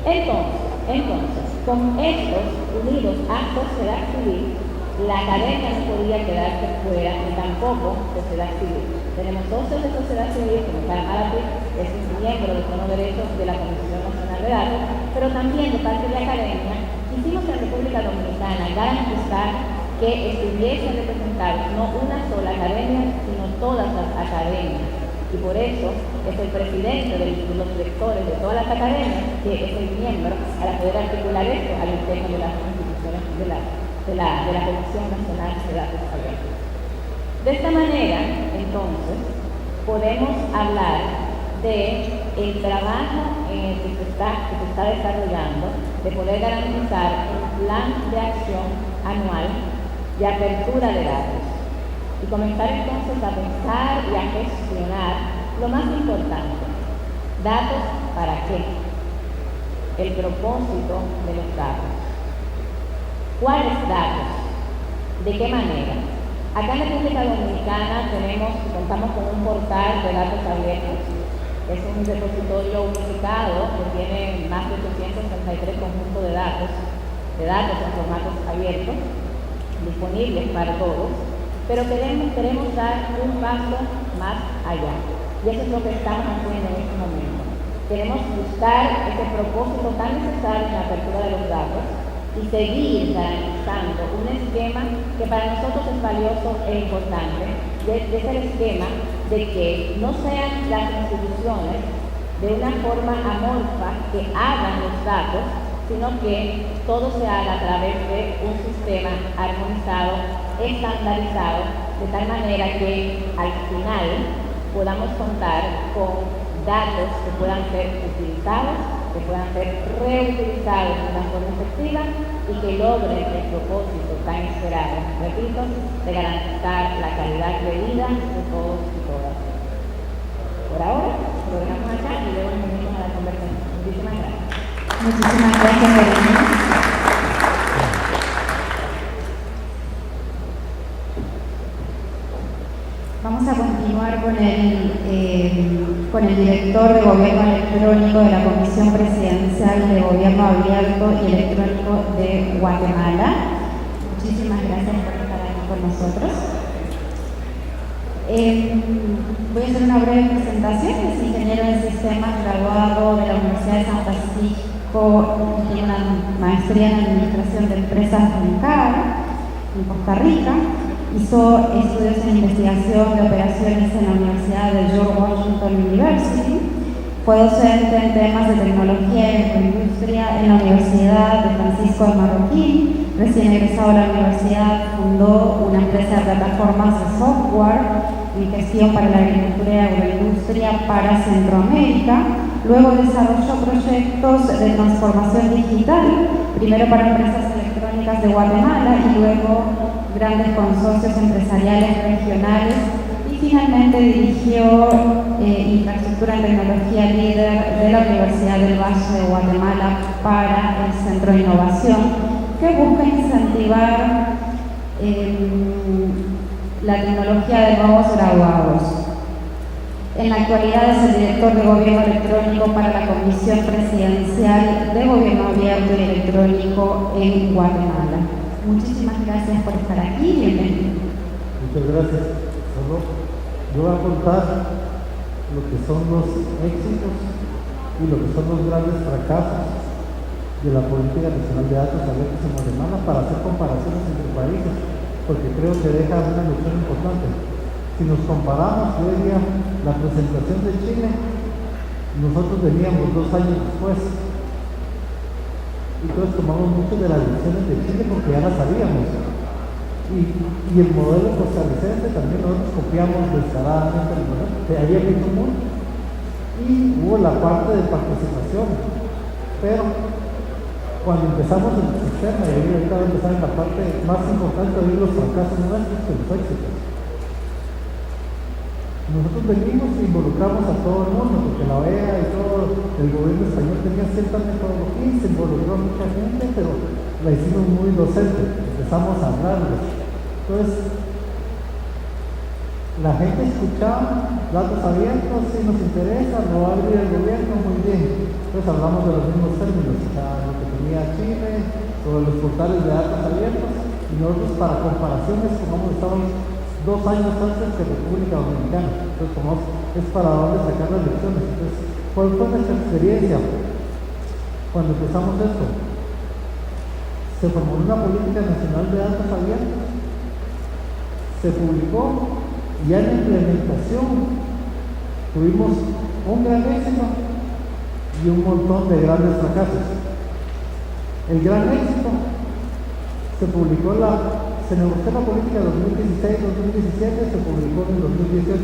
Entonces, con estos unidos a sociedad civil, La academia no podía quedarse fuera, ni tampoco sociedad civil. Tenemos socios de sociedad civil, como Calamarapi, es un miembro de Fondo de Derechos de la Comisión Nacional de Datos, pero también de parte de la academia quisimos en República Dominicana garantizar que estuviesen representados no una sola academia, sino todas las academias. Y por eso es el presidente de los directores de todas las academias que es el miembro para poder articular esto al interno de las instituciones de la Comisión Nacional de Datos Abiertos. De esta manera, entonces, podemos hablar del trabajo que se está desarrollando, de poder garantizar un plan de acción anual de apertura de datos y comenzar entonces a pensar y a gestionar lo más importante: datos para qué, el propósito de los datos, cuáles datos, de qué manera. Acá en la República Dominicana contamos con un portal de datos abiertos. Es un repositorio unificado que tiene más de 833 conjuntos de datos en formatos abiertos, disponibles para todos, pero queremos dar un paso más allá. Y eso es lo que estamos haciendo en este momento. Queremos buscar ese propósito tan necesario en la apertura de los datos y seguir garantizando un esquema que para nosotros es valioso e importante, y es el esquema de que no sean las instituciones de una forma amorfa que hagan los datos, sino que todo se haga a través de un sistema armonizado, estandarizado, de tal manera que al final podamos contar con datos que puedan ser utilizados, que puedan ser reutilizados de una forma efectiva y que logren el propósito tan esperado, repito, de garantizar la calidad de vida de todos y todas. Por ahora, lo dejamos acá y luego nos unimos a la conversación. Muchísimas gracias. Muchísimas gracias, Lorena. Vamos a continuar con el director de Gobierno Electrónico de la Comisión Presidencial de Gobierno Abierto y Electrónico de Guatemala. Muchísimas gracias por estar aquí con nosotros. Voy a hacer una breve presentación. Es ingeniero en sistemas, graduado de la Universidad de San Francisco, tiene una maestría en Administración de Empresas en CAR, en Costa Rica. Hizo estudios en investigación de operaciones en la Universidad de George Washington University. Fue docente en temas de tecnología y agroindustria en la Universidad de Francisco de Marroquín. Recién egresado de la universidad, fundó una empresa de plataformas de software en gestión para la agricultura y agroindustria para Centroamérica. Luego desarrolló proyectos de transformación digital, primero para empresas electrónicas de Guatemala y luego grandes consorcios empresariales regionales, y finalmente dirigió infraestructura en tecnología líder de la Universidad del Valle de Guatemala para el Centro de Innovación, que busca incentivar la tecnología de nuevos graduados. En la actualidad es el director de Gobierno Electrónico para la Comisión Presidencial de Gobierno Abierto y Electrónico en Guatemala. Muchísimas gracias por estar aquí. Bienvenido. Muchas gracias. Yo voy a contar lo que son los éxitos y lo que son los grandes fracasos de la Política Nacional de Datos Abiertos en Guatemala para hacer comparaciones entre países, porque creo que deja una lección importante. Si nos comparamos, yo diría, la presentación de Chile, nosotros veníamos 2 años después. Y todos tomamos muchas de las lecciones de Chile porque ya las sabíamos. Y el modelo costarricense también nosotros copiamos descaradamente el modelo que había muy común. Y hubo la parte de participación. Pero cuando empezamos el sistema, y ahorita voy a empezar en la parte más importante de los fracasos nuestros que los éxitos. Nosotros venimos e involucramos a todo el mundo, porque la OEA y todo el gobierno español tenía cierta metodología y se involucró a mucha gente, pero la hicimos muy docente, empezamos a hablarles. Entonces, la gente escuchaba datos abiertos, si nos interesa, lo va a abrir el gobierno, muy bien. Entonces hablamos de los mismos términos, o sea, lo que tenía Chile, sobre los portales de datos abiertos, y Y nosotros, para comparaciones, como estábamos 2 años antes que República Dominicana. Entonces, como es para dónde sacar las lecciones. Entonces, ¿cuál fue nuestra experiencia cuando empezamos esto? Se formó una política nacional de datos abiertos, se publicó, y ya en la implementación tuvimos un gran éxito y un montón de grandes fracasos. El gran éxito se publicó se negoció la política 2016-2017, se publicó en el 2018.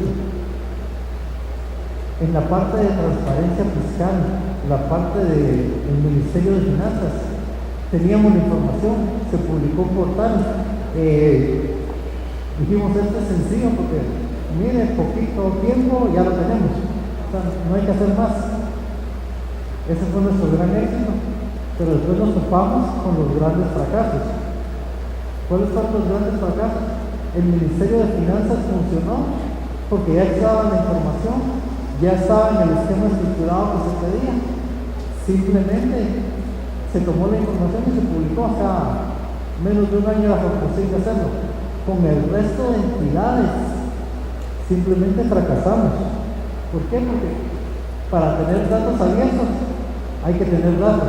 En la parte de transparencia fiscal, la parte del Ministerio de Finanzas, teníamos la información, se publicó un portal. Dijimos, esto es sencillo porque, mire, poquito tiempo ya lo tenemos. O sea, no hay que hacer más. Ese fue nuestro gran éxito. Pero después nos topamos con los grandes fracasos. ¿Cuáles fueron los grandes fracasos? El Ministerio de Finanzas funcionó porque ya estaba la información, ya estaba en el esquema estructurado que se pedía. Simplemente se tomó la información y se publicó. O sea, menos de un año era posible hacerlo. Con el resto de entidades simplemente fracasamos. ¿Por qué? Porque para tener datos abiertos hay que tener datos.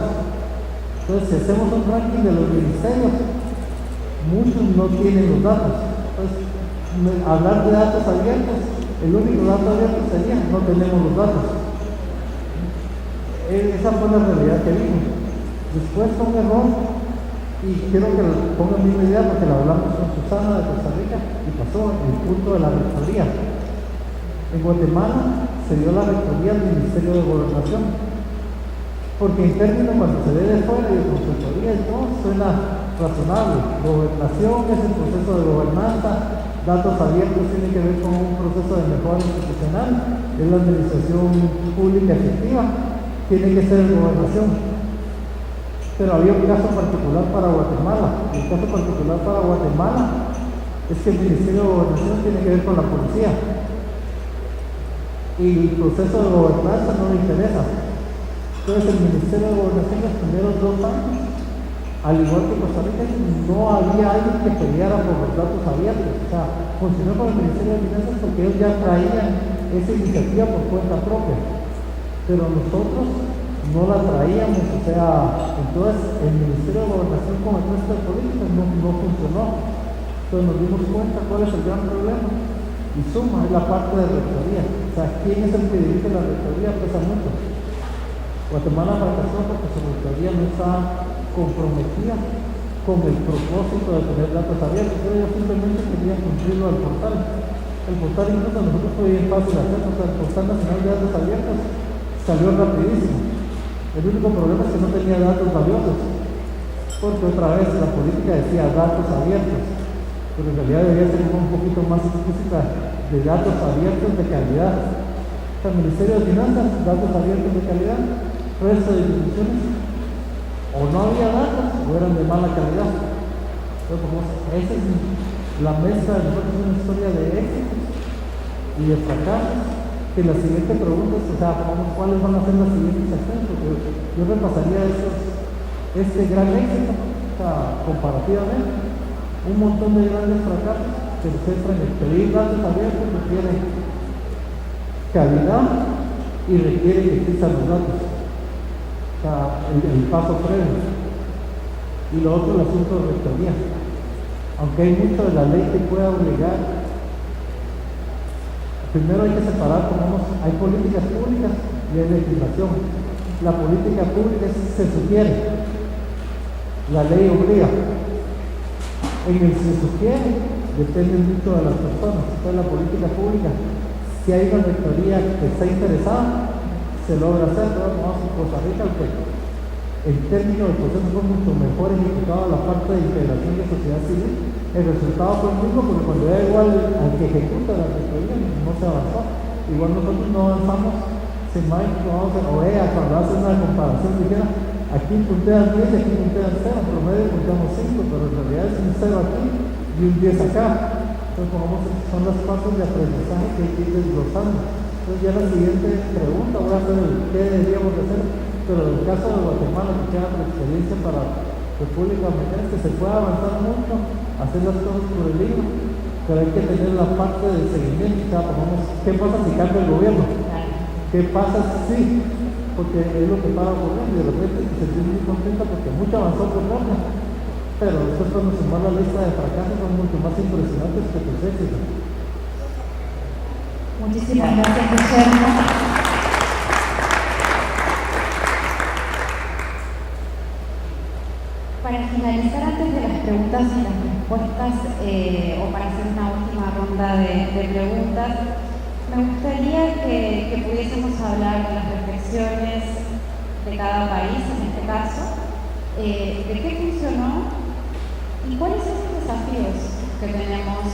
Entonces, si hacemos un ranking de los ministerios, muchos no tienen los datos. Entonces, hablar de datos abiertos, el único dato abierto sería no tenemos los datos. Esa fue la realidad que vimos. Después fue un error, y quiero que lo pongan misma idea porque la hablamos con Susana de Costa Rica y pasó el punto de la rectoría. En Guatemala se dio la rectoría al Ministerio de Gobernación, porque en términos, cuando se ve de fuera y de consultoría y todo, suena razonable. Gobernación es el proceso de gobernanza, datos abiertos tiene que ver con un proceso de mejora institucional, es la administración pública efectiva, tiene que ser gobernación. Pero había un caso particular para Guatemala. El caso particular para Guatemala es que el Ministerio de Gobernación tiene que ver con la policía. Y el proceso de gobernanza no le interesa. Entonces el Ministerio de Gobernación los primeros 2 años, al igual que Costa Rica, no había alguien que peleara por los datos abiertos. O sea, funcionó con el Ministerio de Finanzas porque ellos ya traían esa iniciativa por cuenta propia. Pero nosotros no la traíamos, o sea, entonces el Ministerio de Gobernación con el resto de políticas no funcionó. Entonces nos dimos cuenta cuál es el gran problema. Y suma, es la parte de rectoría. O sea, ¿quién es el que dirige la rectoría? Pesa mucho. Guatemala fracasó porque su rectoría no estaba comprometida con el propósito de tener datos abiertos. Pero ellos simplemente querían cumplirlo al portal. El portal incluso a nosotros fue bien fácil hacer, o sea, el portal nacional de datos abiertos salió rapidísimo. El único problema es que no tenía datos valiosos, porque otra vez la política decía datos abiertos, pero en realidad debería ser un poquito más explícita de datos abiertos de calidad. O sea, el Ministerio de Finanzas, datos abiertos de calidad, resto de instituciones, o no había datos o eran de mala calidad. Entonces, como esa es la mezcla de nosotros, una historia de éxitos y de fracasos. Que la siguiente pregunta es, o sea, ¿cuáles van a ser las siguientes acciones? Porque yo repasaría este gran éxito, o sea, comparativamente, un montón de grandes fracasos que se centran en pedir datos abiertos, requiere calidad y requiere que existan los datos. O sea, el paso previo. Y lo otro, el asunto de rectoría. Aunque hay mucho de la ley que pueda obligar, primero hay que separar, hay políticas públicas y hay legislación. La política pública se sugiere, la ley obliga. En el se sugiere depende mucho de las personas. Entonces la política pública, si hay una rectoría que está interesada, se logra hacer. Pero vamos a Costa Rica, que en términos del proceso fue mucho mejor ejecutado la parte de integración de sociedad civil. El resultado fue el mismo, porque cuando era igual al que ejecuta la rectoría, no se avanzó. Igual nosotros no avanzamos, cuando hace una comparación, dijera, aquí puntean 10 y aquí puntean 0, en promedio punteamos 5, pero en realidad es un 0 aquí y un 10 acá. Entonces, son los pasos de aprendizaje que hay que ir desglosando. Entonces, ya la siguiente pregunta, voy a hacer qué deberíamos de hacer, pero en el caso de Guatemala, que queda la experiencia para República Dominicana, es que se puede avanzar mucho hacer las cosas por el libro, pero hay que tener la parte del seguimiento. O sea, pongamos, ¿qué pasa si cambia el gobierno? ¿Qué pasa si sí? Porque es lo que estaba ocurriendo y de repente te sentís muy contenta porque mucho avanzó por norma, pero después cuando sumar la lista de fracasos son mucho más impresionantes que tus éxitos. Muchísimas gracias, Guillermo. Para finalizar, antes de las preguntas y las respuestas, o para hacer una última ronda de preguntas, me gustaría que pudiésemos hablar de las reflexiones de cada país, en este caso, de qué funcionó y cuáles son los desafíos que tenemos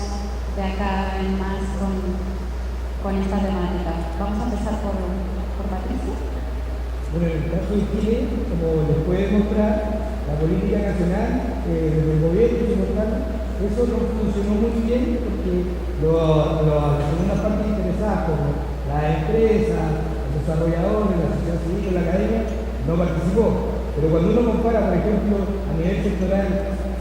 de acá en más con esta temática. Vamos a empezar por Patricia. Bueno, en el caso de Chile, como les puede mostrar, la política nacional del gobierno local, eso no funcionó muy bien porque la segunda parte interesada, como las empresas, los desarrolladores, la sociedad civil, la academia, no participó. Pero cuando uno compara, por ejemplo, a nivel sectoral,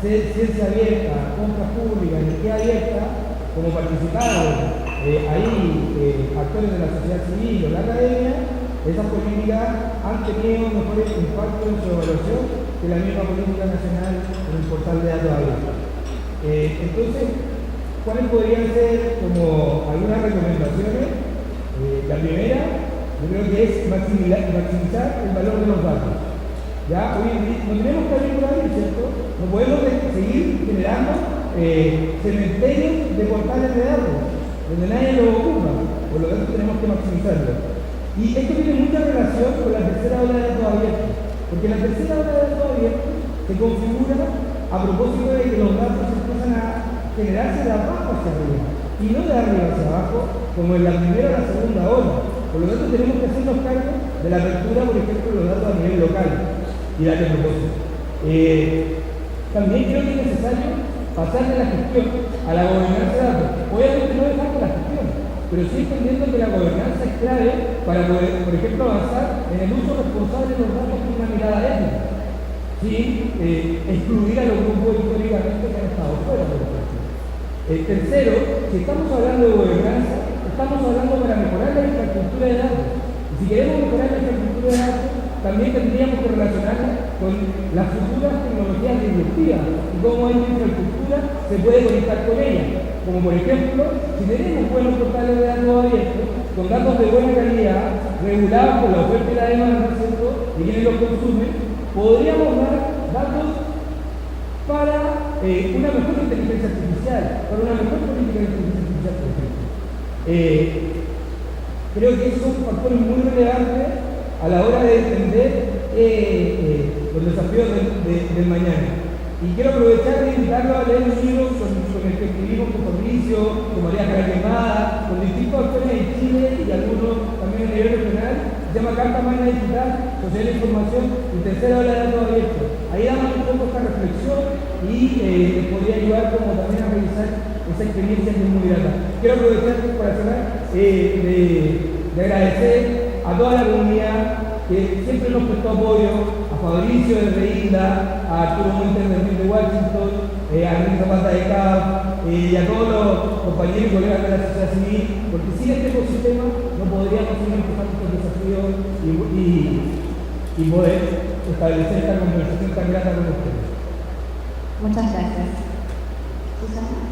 ciencia abierta, compra pública, energía abierta, como participaron ahí actores de la sociedad civil o la academia, esas políticas han tenido mejores impactos en su evaluación que la misma política nacional en el portal de datos abiertos. Entonces, ¿cuáles podrían ser como algunas recomendaciones? La primera, yo creo que es maximizar el valor de los datos. Ya, hoy no tenemos que abrir por ahí, ¿cierto? No podemos seguir generando cementerios de portales de datos, donde nadie lo ocupa, por lo tanto tenemos que maximizarlo. Y esto tiene mucha relación con la tercera ola de datos abiertos, porque la tercera ola de datos abiertos se configura a propósito de que los datos empiezan a generarse de abajo hacia arriba, y no de arriba hacia abajo, como en la primera o la segunda ola. Por lo tanto tenemos que hacernos cargo de la apertura, por ejemplo, de los datos a nivel local, y darle propósito. También creo que es necesario pasar de la gestión a la gobernanza de datos. Obviamente no dejando la gestión, pero sí entendiendo que la gobernanza es clave para poder, por ejemplo, avanzar en el uso responsable de los datos con una mirada ética, sin excluir a los grupos históricamente que han estado fuera, por ejemplo. Tercero, si estamos hablando de gobernanza, estamos hablando para mejorar la infraestructura de datos. Y si queremos mejorar la infraestructura de datos, también tendríamos que relacionarla con las futuras tecnologías disruptivas y cómo esta infraestructura se puede conectar con ellas. Como por ejemplo, si tenemos buenos portales de datos abiertos, con datos de buena calidad, regulados por la oferta y la demanda, ¿cierto?, de quienes los consumen, podríamos dar datos para una mejor inteligencia artificial, para una mejor política de inteligencia artificial, por ejemplo. Creo que esos son factores muy relevantes a la hora de entender los desafíos del mañana. Y quiero aprovechar de invitarlo a leer un libro con el que escribimos con Fabricio, con María Jara Quemada, con distintos actores de Chile y algunos también a nivel regional. Se llama Carta Magna Digital, Sociedad de Información y tercera ola de datos abiertos. Ahí damos un poco esta reflexión y les podría ayudar como también a revisar esa experiencia que es muy grata. Quiero aprovechar para cerrar de agradecer a toda la comunidad que siempre nos prestó apoyo, a Fabricio de Reinda, a Arturo Winter de Washington, a Enrique Zapata de CAP y a todos los compañeros y colegas de la sociedad civil, porque sin este ecosistema no podríamos seguir empezando estos desafíos y poder establecer esta conversación tan grata con ustedes. Muchas gracias. Susana.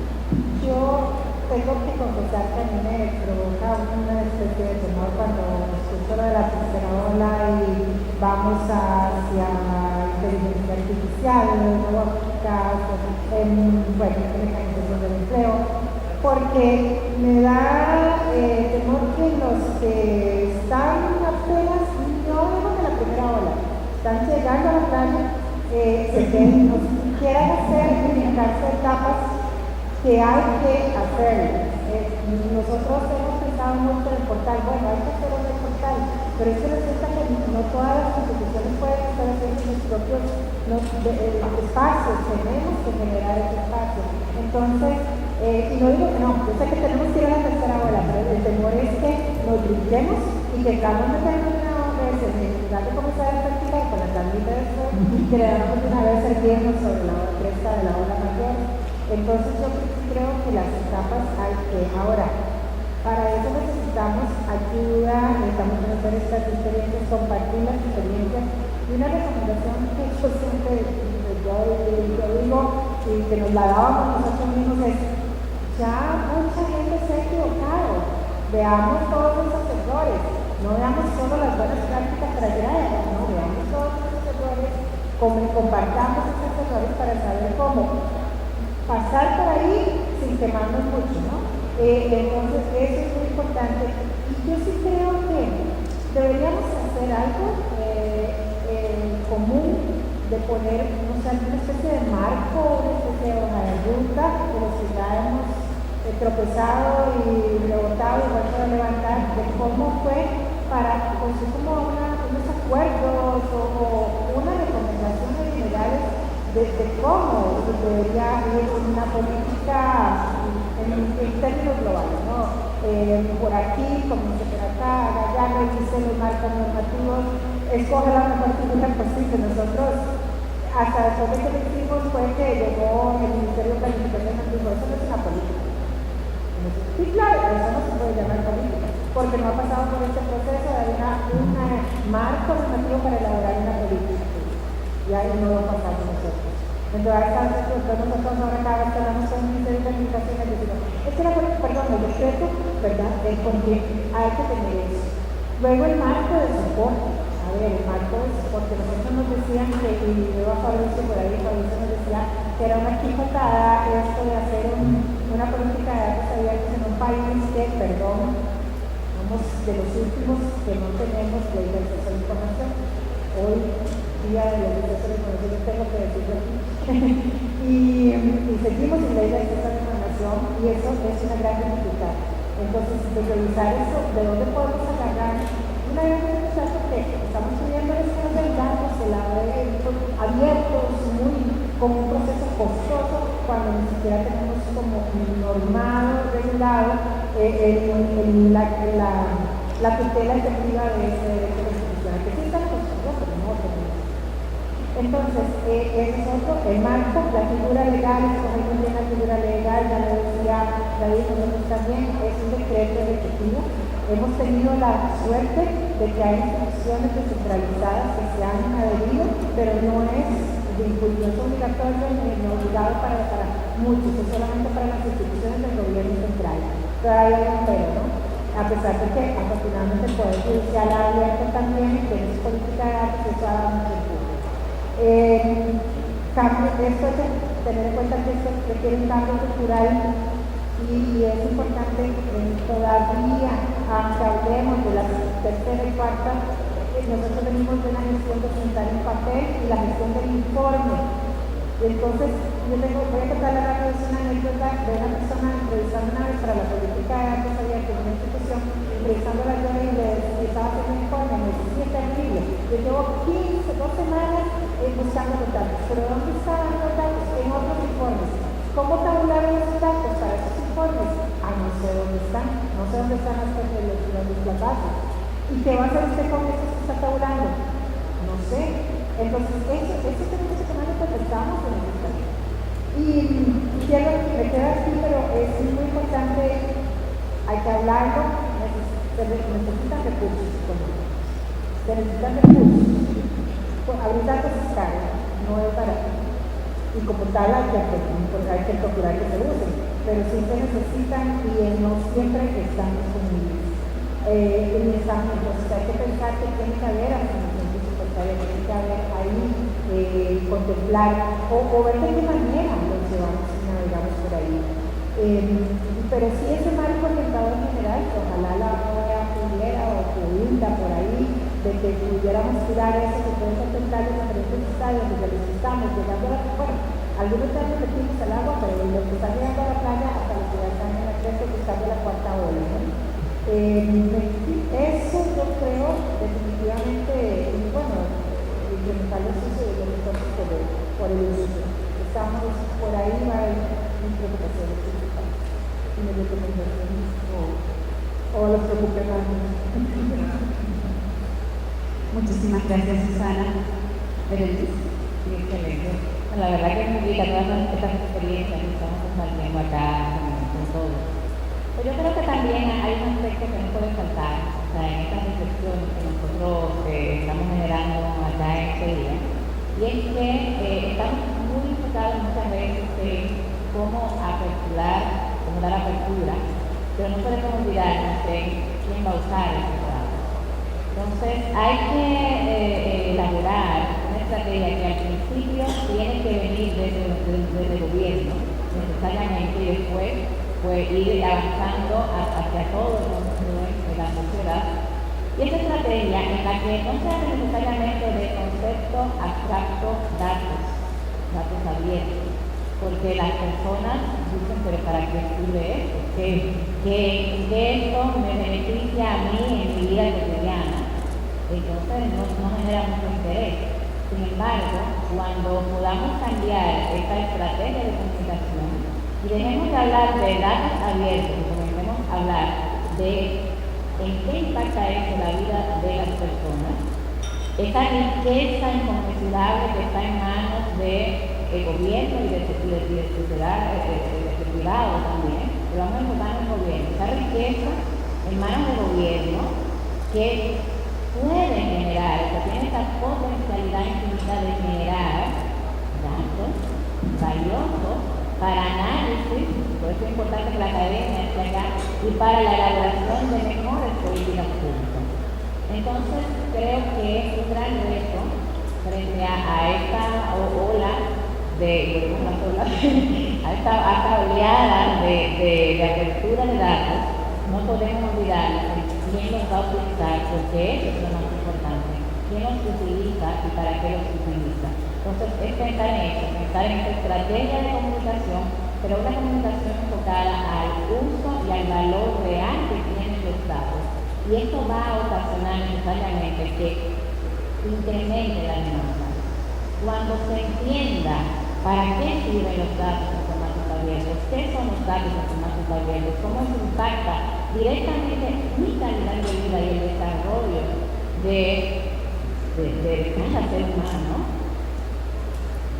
Yo tengo que confesar que a mí me provoca una especie de temor cuando escucho lo de la tercera ola y vamos hacia inteligencia artificial, robótica, mecanización del empleo, porque me da temor que los que están apenas, no digo de la primera ola, están llegando a la playa, nos quieran hacer brincarse etapas que hay que hacer. Nosotros hemos pensado mucho en el portal, bueno, hay que hacer un portal, pero es que resulta que no todas las instituciones pueden estar haciendo sus propios espacios, tenemos que generar ese espacio. Entonces, y no digo que no, yo sé que tenemos que ir a la tercera ola, pero el temor es que nos brinquemos y que cada uno tenga una vez, en lugar de comenzar a practicar con la tablita de esto, que le damos una vez servirnos sobre la ola cresta de la ola mayor. Entonces yo creo que las etapas hay que, ahora, para eso necesitamos ayuda, necesitamos conocer estas experiencias, compartir las experiencias, y una recomendación que yo siempre yo digo y que nos la dábamos nosotros mismos es, ya mucha gente se ha equivocado, veamos todos esos errores, no veamos solo las buenas prácticas para llegar a ellas, no, veamos todos esos errores, compartamos esos errores para saber cómo pasar por ahí sin quemarnos mucho, ¿no? Entonces eso es muy importante y yo sí creo que deberíamos hacer algo común de poner, no sé, una especie de marco, una especie de hoja de ruta de los que ya hemos tropezado y rebotado y vuelto a levantar, de cómo fue para conseguir como unos acuerdos o unas recomendaciones generales de cómo debería ir una política en términos globales, ¿no? Por aquí, como por acá, allá, revisen los marcos normativos, escoge la mejor figura posible. Nosotros, hasta después de que lo hicimos, fue que llegó el Ministerio de Planificación y dijo, eso no es una política. Sí, claro, eso no se puede llamar política, porque no ha pasado por este proceso de un marco normativo para elaborar una política. Y ahí no lo pasamos nosotros. Entonces, nosotros ahora cada vez que hablamos con el Ministerio de Planificación y decimos, es que el decreto, ¿verdad? Es porque hay que tener eso. Luego el marco de soporte. A ver, el marco de soporte. Nosotros nos decían que, y luego a Fabricio por ahí, Fabricio nos decía que era una chicotada esto de hacer una política de datos abiertos en un país que, perdón, somos de los últimos que no tenemos ley de acceso a la información. Hoy, día de la ley de acceso a la información, tengo que decirlo aquí. y seguimos sin ley de acceso a la información y eso es una gran dificultad. Entonces, de revisar eso, ¿de dónde podemos agarrar? Una gran dificultad porque estamos subiendo los de datos de la abiertos, con un proceso costoso, cuando ni siquiera tenemos como normado, regulado, la tutela efectiva de ese derecho constitucional, que sí está construido, pero no tenemos. Entonces, ese es otro, el marco, la figura legal, escogemos bien la figura legal, ya lo decía David, nosotros también, es un decreto ejecutivo. Hemos tenido la suerte de que hay instituciones descentralizadas que se han adherido, pero no es obligatorio ni obligado para muchos, es solamente para las instituciones del gobierno central. Todavía hay un pero, ¿no? A pesar de que afortunadamente el Poder Judicial ha abierto también, que es política de datos, eso ha dado mucho tiempo. Esto hay que tener en cuenta que esto requiere un cambio cultural y es importante todavía, aunque hablemos de la tercera y cuarta, nosotros venimos de una gestión de presentar en papel y la gestión del informe. Entonces, voy a contar la rápida una anécdota de una persona entrevistando una vez para la política de datos abiertos en una institución, entrevistándola yo y le estaba haciendo un informe, me decía, sí, es terrible. Yo llevo 2 semanas buscando los datos, pero ¿dónde estaban los datos? En otros informes. ¿Cómo tabularon esos datos para esos informes? No sé dónde están, hasta que los bases. ¿Y qué va a hacer usted con eso que está tabulando? No sé. Entonces, eso tenemos que tomar en cuenta, estamos en el camino. Y quiero que me queda aquí, pero es muy importante, hay que hablarlo, se necesitan recursos económicos. Se necesitan recursos. Abrir datos es caro, no es barato. Y como tal hay que procurar que se usen, pero sí se necesitan y no siempre están disponibles. Entonces hay que pensar que tiene que haber asignación presupuestaria, tiene que haber ahí contemplar o ver de qué manera los llevamos y navegamos por ahí. Pero sí ese marco orientador general, que ojalá la OEA pudiera o pudiera por ahí, de que pudiéramos curar eso, que pueden contemplar los diferentes estadios desde los que estamos llegando a la bueno, algunos ya nos metimos al agua, pero los que están llegando a la playa hasta los que ya están en la cresta buscando la cuarta ola, ¿no? Eso yo creo definitivamente, bueno, incrementar los usos de los recursos por el uso. Estamos por ahí, va a haber mis preocupaciones principales y mis recomendaciones o los preocupen a mí. Muchísimas gracias, Susana. Berenice. Excelente. La verdad que es muy rica todas estas experiencias. Pues yo creo que también hay un aspecto que no puede faltar, o sea, en estas reflexiones que nosotros estamos generando acá en este día, y es que estamos muy enfocados muchas veces en cómo aperturar, cómo dar apertura, pero no podemos olvidarnos de quién va a usar ese trabajo. Entonces, hay que elaborar una estrategia que al principio tiene que venir desde el gobierno, necesariamente, y después ir avanzando hacia todo el mundo de la sociedad. Y esa estrategia en la que no se hace necesariamente de concepto abstracto datos abiertos, porque las personas dicen, pero ¿para qué sirve esto? Que esto me beneficia a mí en mi vida cotidiana. Entonces no genera mucho interés. Sin embargo, cuando podamos cambiar esta estrategia de comunicación y dejemos de hablar de datos abiertos y comencemos a hablar de en qué impacta eso la vida de las personas, esa riqueza inconmensurable que está en manos del gobierno y del privado también, pero vamos a enfocar en el gobierno, esa riqueza en manos del gobierno que puede generar, que tiene esa potencialidad infinita de generar datos valiosos para análisis, por eso es importante que la academia esté acá, y para la elaboración de mejores políticas públicas. Entonces, creo que es un gran reto frente a esta ola a esta oleada de apertura de datos. No podemos olvidar quién los va a utilizar, porque eso es lo más importante. ¿Quién los utiliza y para qué los utiliza? Entonces, es pensar en eso, pensar en esta estrategia de comunicación, pero una comunicación enfocada al uso y al valor real que tienen los datos. Y esto va a ocasionar necesariamente que incremente la demanda. Cuando se entienda para qué sirven los datos informáticos abiertos, qué son los datos informáticos abiertos, cómo eso impacta directamente mi calidad de vida y el desarrollo de cada ser humano,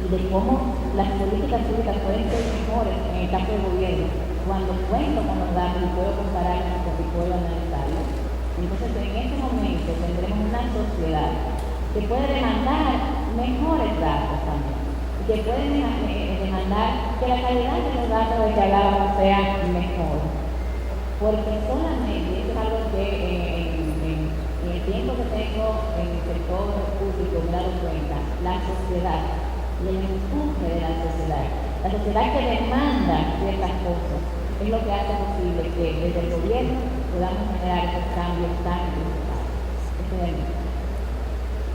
y de cómo las políticas públicas pueden ser mejores en el campo del gobierno cuando cuento con los datos y puedo compararlos y puedo analizarlos. Entonces, en ese momento tendremos una sociedad que puede demandar mejores datos también, y que puede demandar que la calidad de los datos de que hablábamos sea mejor, porque solamente, eso es algo que en el tiempo que tengo en el sector público me he dado cuenta, la sociedad y el empuje de la sociedad que demanda ciertas cosas, es lo que hace posible que desde el gobierno podamos generar esos cambios tan importantes.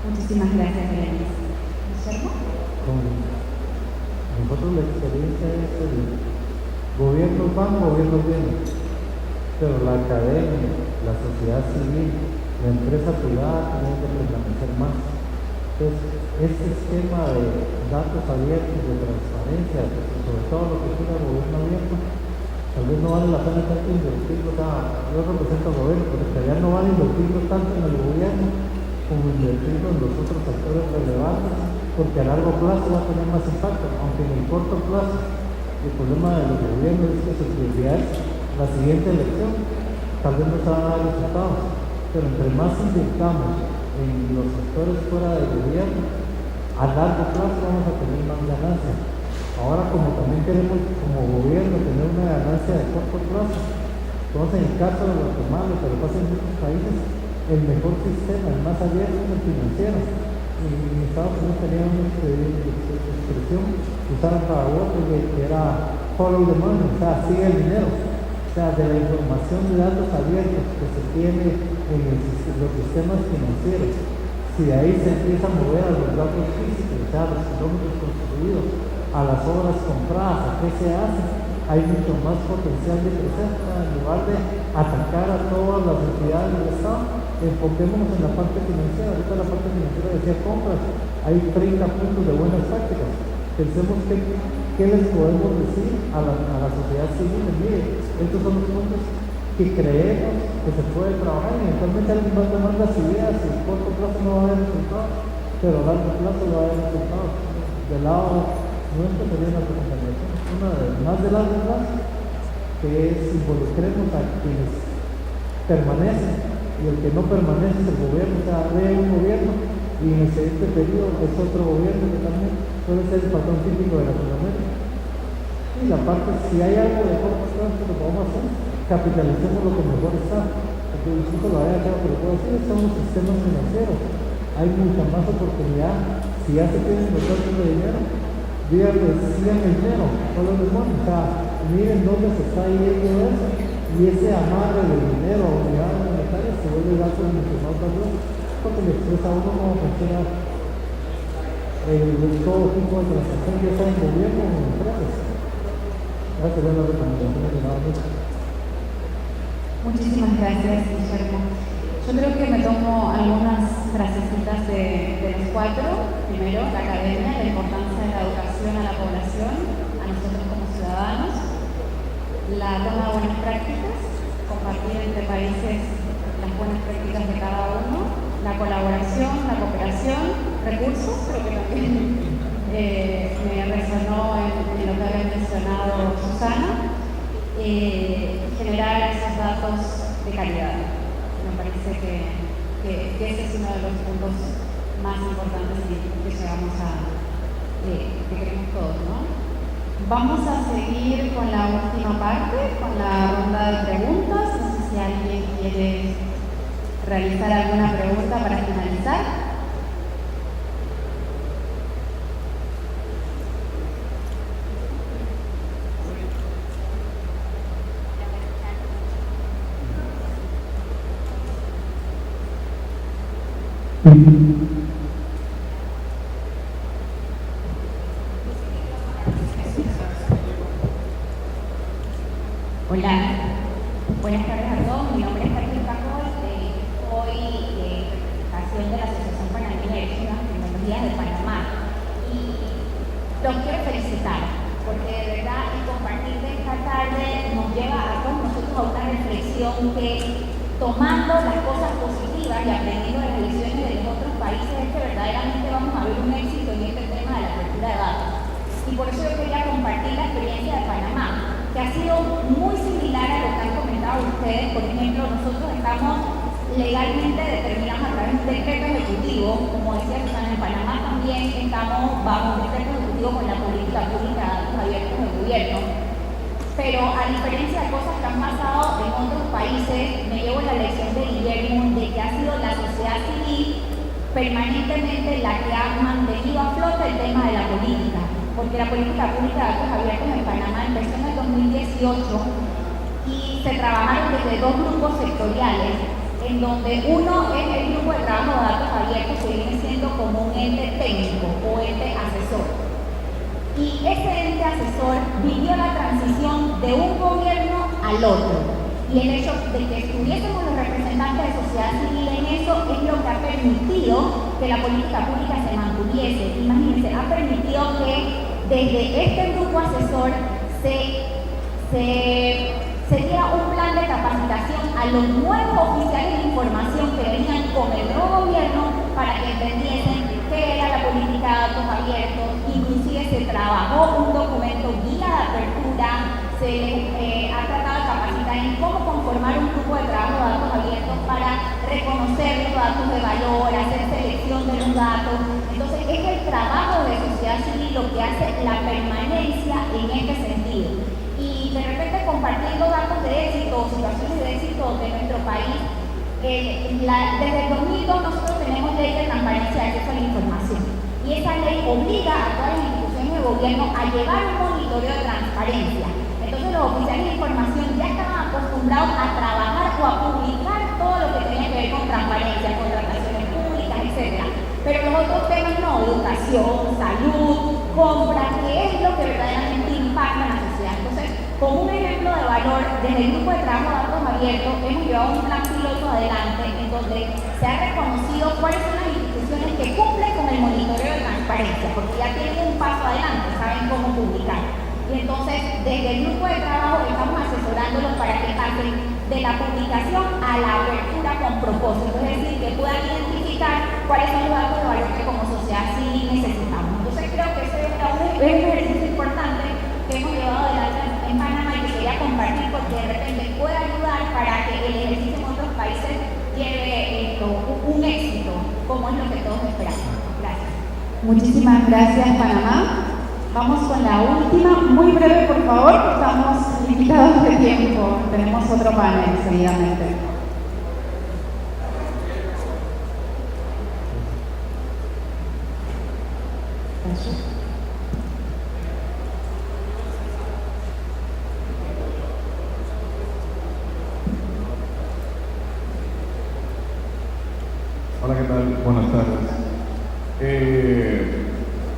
Muchísimas gracias, Berenice. ¿Guillermo? Nosotros la experiencia es el gobierno van, gobierno viene, pero la academia, la sociedad civil, la empresa privada tienen que permanecer más. Entonces, este esquema de datos abiertos, de transparencia, sobre todo lo que tiene el gobierno abierto, tal vez no vale la pena tanto invertirlo. O sea, yo represento al gobierno, pero en realidad no vale invertirlo tanto en el gobierno como invertirlo en los otros sectores relevantes, porque a largo plazo va a tener más impacto, aunque en el corto plazo el problema de los gobiernos es que su prioridad es la siguiente elección, tal vez no se van a dar resultados, pero entre más invirtamos en los sectores fuera del gobierno, a largo plazo vamos a tener más ganancia. Ahora, como también queremos como gobierno tener una ganancia de corto plazo, entonces en el caso de Guatemala, pero pasa en muchos países, el mejor sistema, el más abierto es el financiero. En Estados Unidos tenían una expresión que usaban para Watergate que era follow the money, o sea, sigue el dinero. O sea, de la información de datos abiertos que se tiene en los sistemas financieros, si de ahí se empieza a mover a los datos físicos, o sea, los kilómetros construidos, a las obras compradas, a qué se hace, hay mucho más potencial de crecer. En lugar de atacar a todas las entidades del Estado, enfoquémonos en la parte financiera. Ahorita la parte financiera decía compras, hay 30 puntos de buenas prácticas. Pensemos qué les podemos decir a la sociedad civil. Mire, estos son los puntos que creemos que se puede trabajar, y eventualmente alguien va a tomar las ideas, y en corto plazo no va a haber resultados, pero a largo plazo va a haber resultados. Del lado nuestro sería una recomendación, una de más de largo plazo, que es involucremos a quienes permanecen, y el que no permanece es el gobierno, o sea, ve un gobierno y en el siguiente periodo es otro gobierno que también puede ser el patrón típico de Latinoamérica. Y la parte, si hay algo de forma atrás que lo vamos a hacer, capitalicemos lo que mejor está. Porque incluso lo había claro que lo puedo decir, son los sistemas financieros. Hay mucha más oportunidad. Si ya se tienen los datos de dinero, díganle, sigan el dinero, no los demonios. O sea, miren dónde se está yendo eso. Y ese amarre de dinero a unidades monetarias se vuelve gasto mucho más valioso, porque le expresa a uno cómo funciona todo tipo de transacciones, ya sea en gobierno o en empresas. Esa sería la recomendación que daba mucho. Muchísimas gracias, Guillermo. Yo creo que me tomo algunas frasecitas de los cuatro. Primero, la academia, la importancia de la educación a la población, a nosotros como ciudadanos, la toma de buenas prácticas, compartir entre países las buenas prácticas de cada uno, la colaboración, la cooperación, recursos, creo que también me resonó en lo que había mencionado Susana, generar esos datos de calidad. Me parece que ese es uno de los puntos más importantes que llegamos que queremos todos, ¿no? Vamos a seguir con la última parte, con la ronda de preguntas. No sé si alguien quiere realizar alguna pregunta para finalizar. Hola, buenas tardes a todos. Mi nombre es Carmen Cajol, soy de representación de la Asociación Panameña de Tecnologías de Panamá. Y los quiero felicitar, porque de verdad el compartir de esta tarde nos lleva a todos nosotros a una reflexión que, tomando las cosas positivas y aprendiendo de las lecciones de los otros países, es que verdaderamente vamos a ver un éxito en este tema de la apertura de datos. Y por eso yo quería compartir la experiencia de Panamá, que ha sido muy similar a lo que han comentado ustedes. Por ejemplo, nosotros estamos legalmente determinados a través de un decreto ejecutivo, como decía Susana, en Panamá también estamos bajo un decreto ejecutivo con la política pública de datos abiertos del gobierno. Pero a diferencia de cosas que han pasado en otros países, me llevo la lección de Guillermo de que ha sido la sociedad civil permanentemente la que ha mantenido a flote el tema de la política. Porque la política pública de datos abiertos en Panamá empezó en el 2018 y se trabajaron desde dos grupos sectoriales, en donde uno es el grupo de trabajo de datos abiertos, que viene siendo como un ente técnico o ente asesor. Y ese ente asesor vivió la transición de un gobierno al otro. Y el hecho de que estuviésemos los representantes de sociedad civil en eso es lo que ha permitido que la política pública se mantuviese. Imagínense, ha permitido que desde este grupo asesor se diera un plan de capacitación a los nuevos oficiales de información que venían con el nuevo gobierno para que entendiesen qué era la política de datos abiertos. Inclusive se trabajó un documento guía de apertura, se ha tratado de capacitar en cómo conformar un grupo de trabajo de datos abiertos para reconocer los datos de valor, hacer selección de los datos. Entonces es el trabajo de sociedad civil lo que hace la permanencia en este sentido. Y de repente compartiendo datos de éxito, situaciones de éxito de nuestro país, desde el 2002 nosotros tenemos ley de transparencia de acceso a la información. Y esa ley obliga a todas las instituciones de gobierno a llevar un monitoreo de transparencia. Entonces los oficiales de información ya estaban acostumbrados a trabajar o a publicar todo lo que tenía que ver con transparencia, contrataciones públicas, etc. Pero los otros temas no, educación, salud, compra, que es lo que verdaderamente impacta en la sociedad. Entonces, como un ejemplo de valor, desde el grupo de trabajo de datos abiertos hemos llevado un plan piloto adelante en donde se ha reconocido cuáles son las instituciones que cumplen con el monitoreo de transparencia, porque ya tienen un paso adelante, saben cómo publicar. Y entonces, desde el grupo de trabajo estamos asesorándolos para que pasen de la publicación a la apertura con propósito, es decir, que puedan identificar cuáles son los datos de valor que como sociedad civil necesitamos. Entonces, creo que ese es un ejercicio importante que hemos llevado adelante en Panamá y que quería compartir porque de repente puede ayudar para que el ejercicio en otros países lleve un éxito, como es lo que todos esperamos. Gracias. Muchísimas gracias, Panamá. Vamos con la última, muy breve por favor, estamos limitados de tiempo, tenemos otro panel seguidamente. Hola, ¿qué tal? Buenas tardes.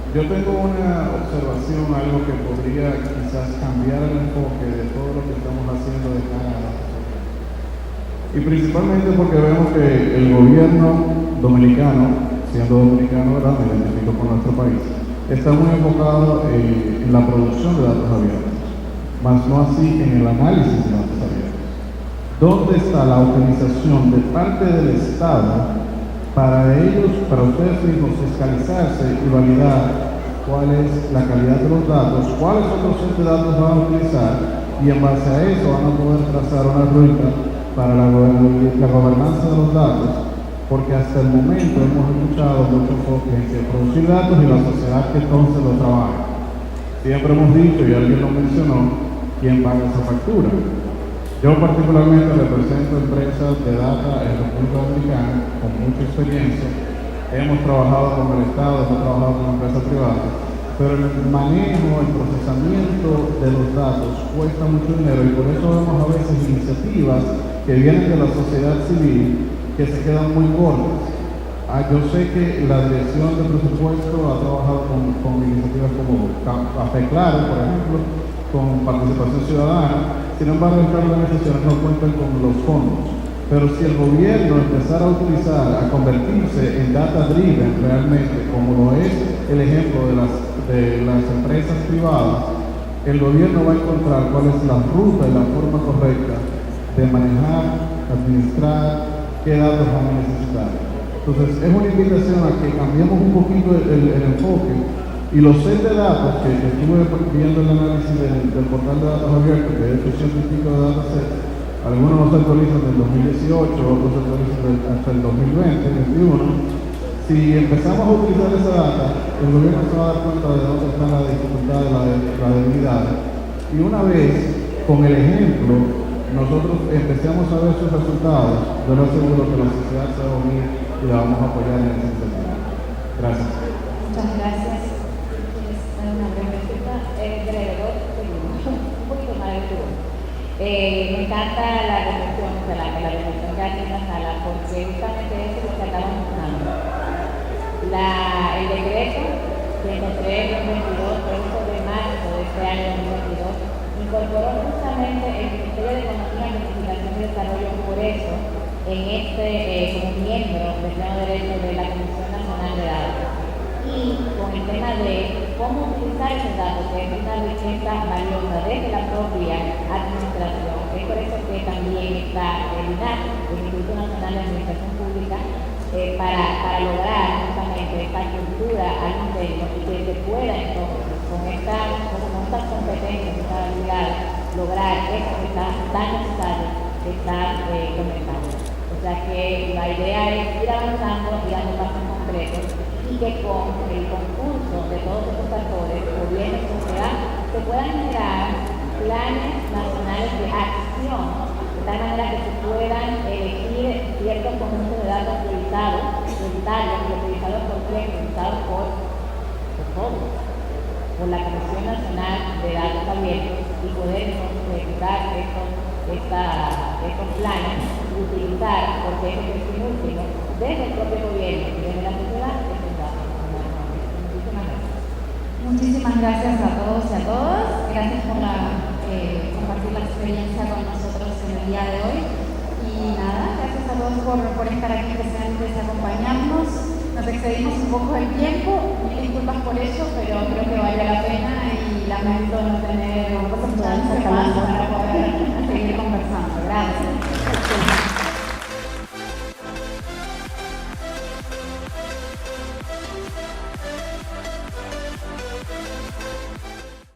Yo tengo una observación, algo que podría quizás cambiar el enfoque de todo lo que estamos haciendo de cara a la sociedad. Y principalmente porque vemos que el gobierno dominicano, siendo dominicano, ¿verdad?, me identifico con nuestro país, está muy enfocado en la producción de datos abiertos, más no así en el análisis de datos abiertos. ¿Dónde está la utilización de parte del Estado para ellos, para ustedes mismos, fiscalizarse y validar cuál es la calidad de los datos, cuáles otros sets de datos van a utilizar, y en base a eso van a poder trazar una ruta para la gobernanza de los datos? Porque hasta el momento hemos escuchado mucho enfoque en producir datos y la sociedad que entonces lo trabaja. Siempre hemos dicho, y alguien lo mencionó, ¿quién paga esa factura? Yo particularmente represento empresas de data en República Dominicana con mucha experiencia. Hemos trabajado con el Estado, hemos trabajado con empresas privadas, pero el manejo, el procesamiento de los datos cuesta mucho dinero, y por eso vemos a veces iniciativas que vienen de la sociedad civil que se quedan muy cortas. Yo sé que la Dirección de Presupuesto ha trabajado con iniciativas como Café Claro, por ejemplo, con participación ciudadana. Sin embargo, estas organizaciones no cuentan con los fondos. Pero si el gobierno empezara a utilizar, a convertirse en data driven realmente, como lo es el ejemplo de las empresas privadas, el gobierno va a encontrar cuál es la ruta y la forma correcta de manejar, administrar, qué datos van a necesitar. Entonces, es una invitación a que cambiemos un poquito el enfoque. Y los sets de datos que estuve viendo el análisis del portal de datos abiertos, que es 800 y pico de datasets, algunos no se actualizan del 2018, otros se actualizan hasta el 2020, 2021. Si empezamos a utilizar esa data, el gobierno se va a dar cuenta de dónde están las dificultades, las debilidades. Y una vez, con el ejemplo, nosotros empecemos a ver sus resultados, yo le aseguro que la sociedad se va a unir y la vamos a apoyar en ese sentido. Gracias. Muchas gracias. Me encanta la reflexión, la reflexión que hace en la sala, porque justamente eso es lo que acabamos usando. El decreto 33-2022, de marzo de este año 2022, incorporó justamente el Ministerio de Economía, Planificación y Desarrollo, por eso, como miembro del pleno derecho de la Comisión Nacional de Datos. Y con el tema de cómo utilizar esos datos, que es una riqueza valiosa desde la propia administración. Es por eso que también está el INAH, el Instituto Nacional de Administración Pública, para lograr justamente esta cultura al interno y que se pueda entonces, con estas competencias, esta habilidad, lograr eso que está tan necesario que está comentando. O sea que la idea es ir avanzando y dando pasos concretos, y que con el concurso de todos estos actores, gobierno y sociedad, se puedan generar planes nacionales de acción, de tal manera que se puedan elegir ciertos conjuntos de datos priorizados, priorizados por quién, priorizados por todos, por la Comisión Nacional de Datos Abiertos, y poder entonces ejecutar estos planes, utilizar, porque es el fin último, desde el propio gobierno y desde la sociedad. Muchísimas gracias a todos y a todas. Gracias por compartir la experiencia con nosotros en el día de hoy. Y nada, gracias a todos por estar aquí presentes y acompañarnos. Nos excedimos un poco del tiempo, mil disculpas por eso, pero creo que vale la pena y lamento no tener mucha chance más para poder seguir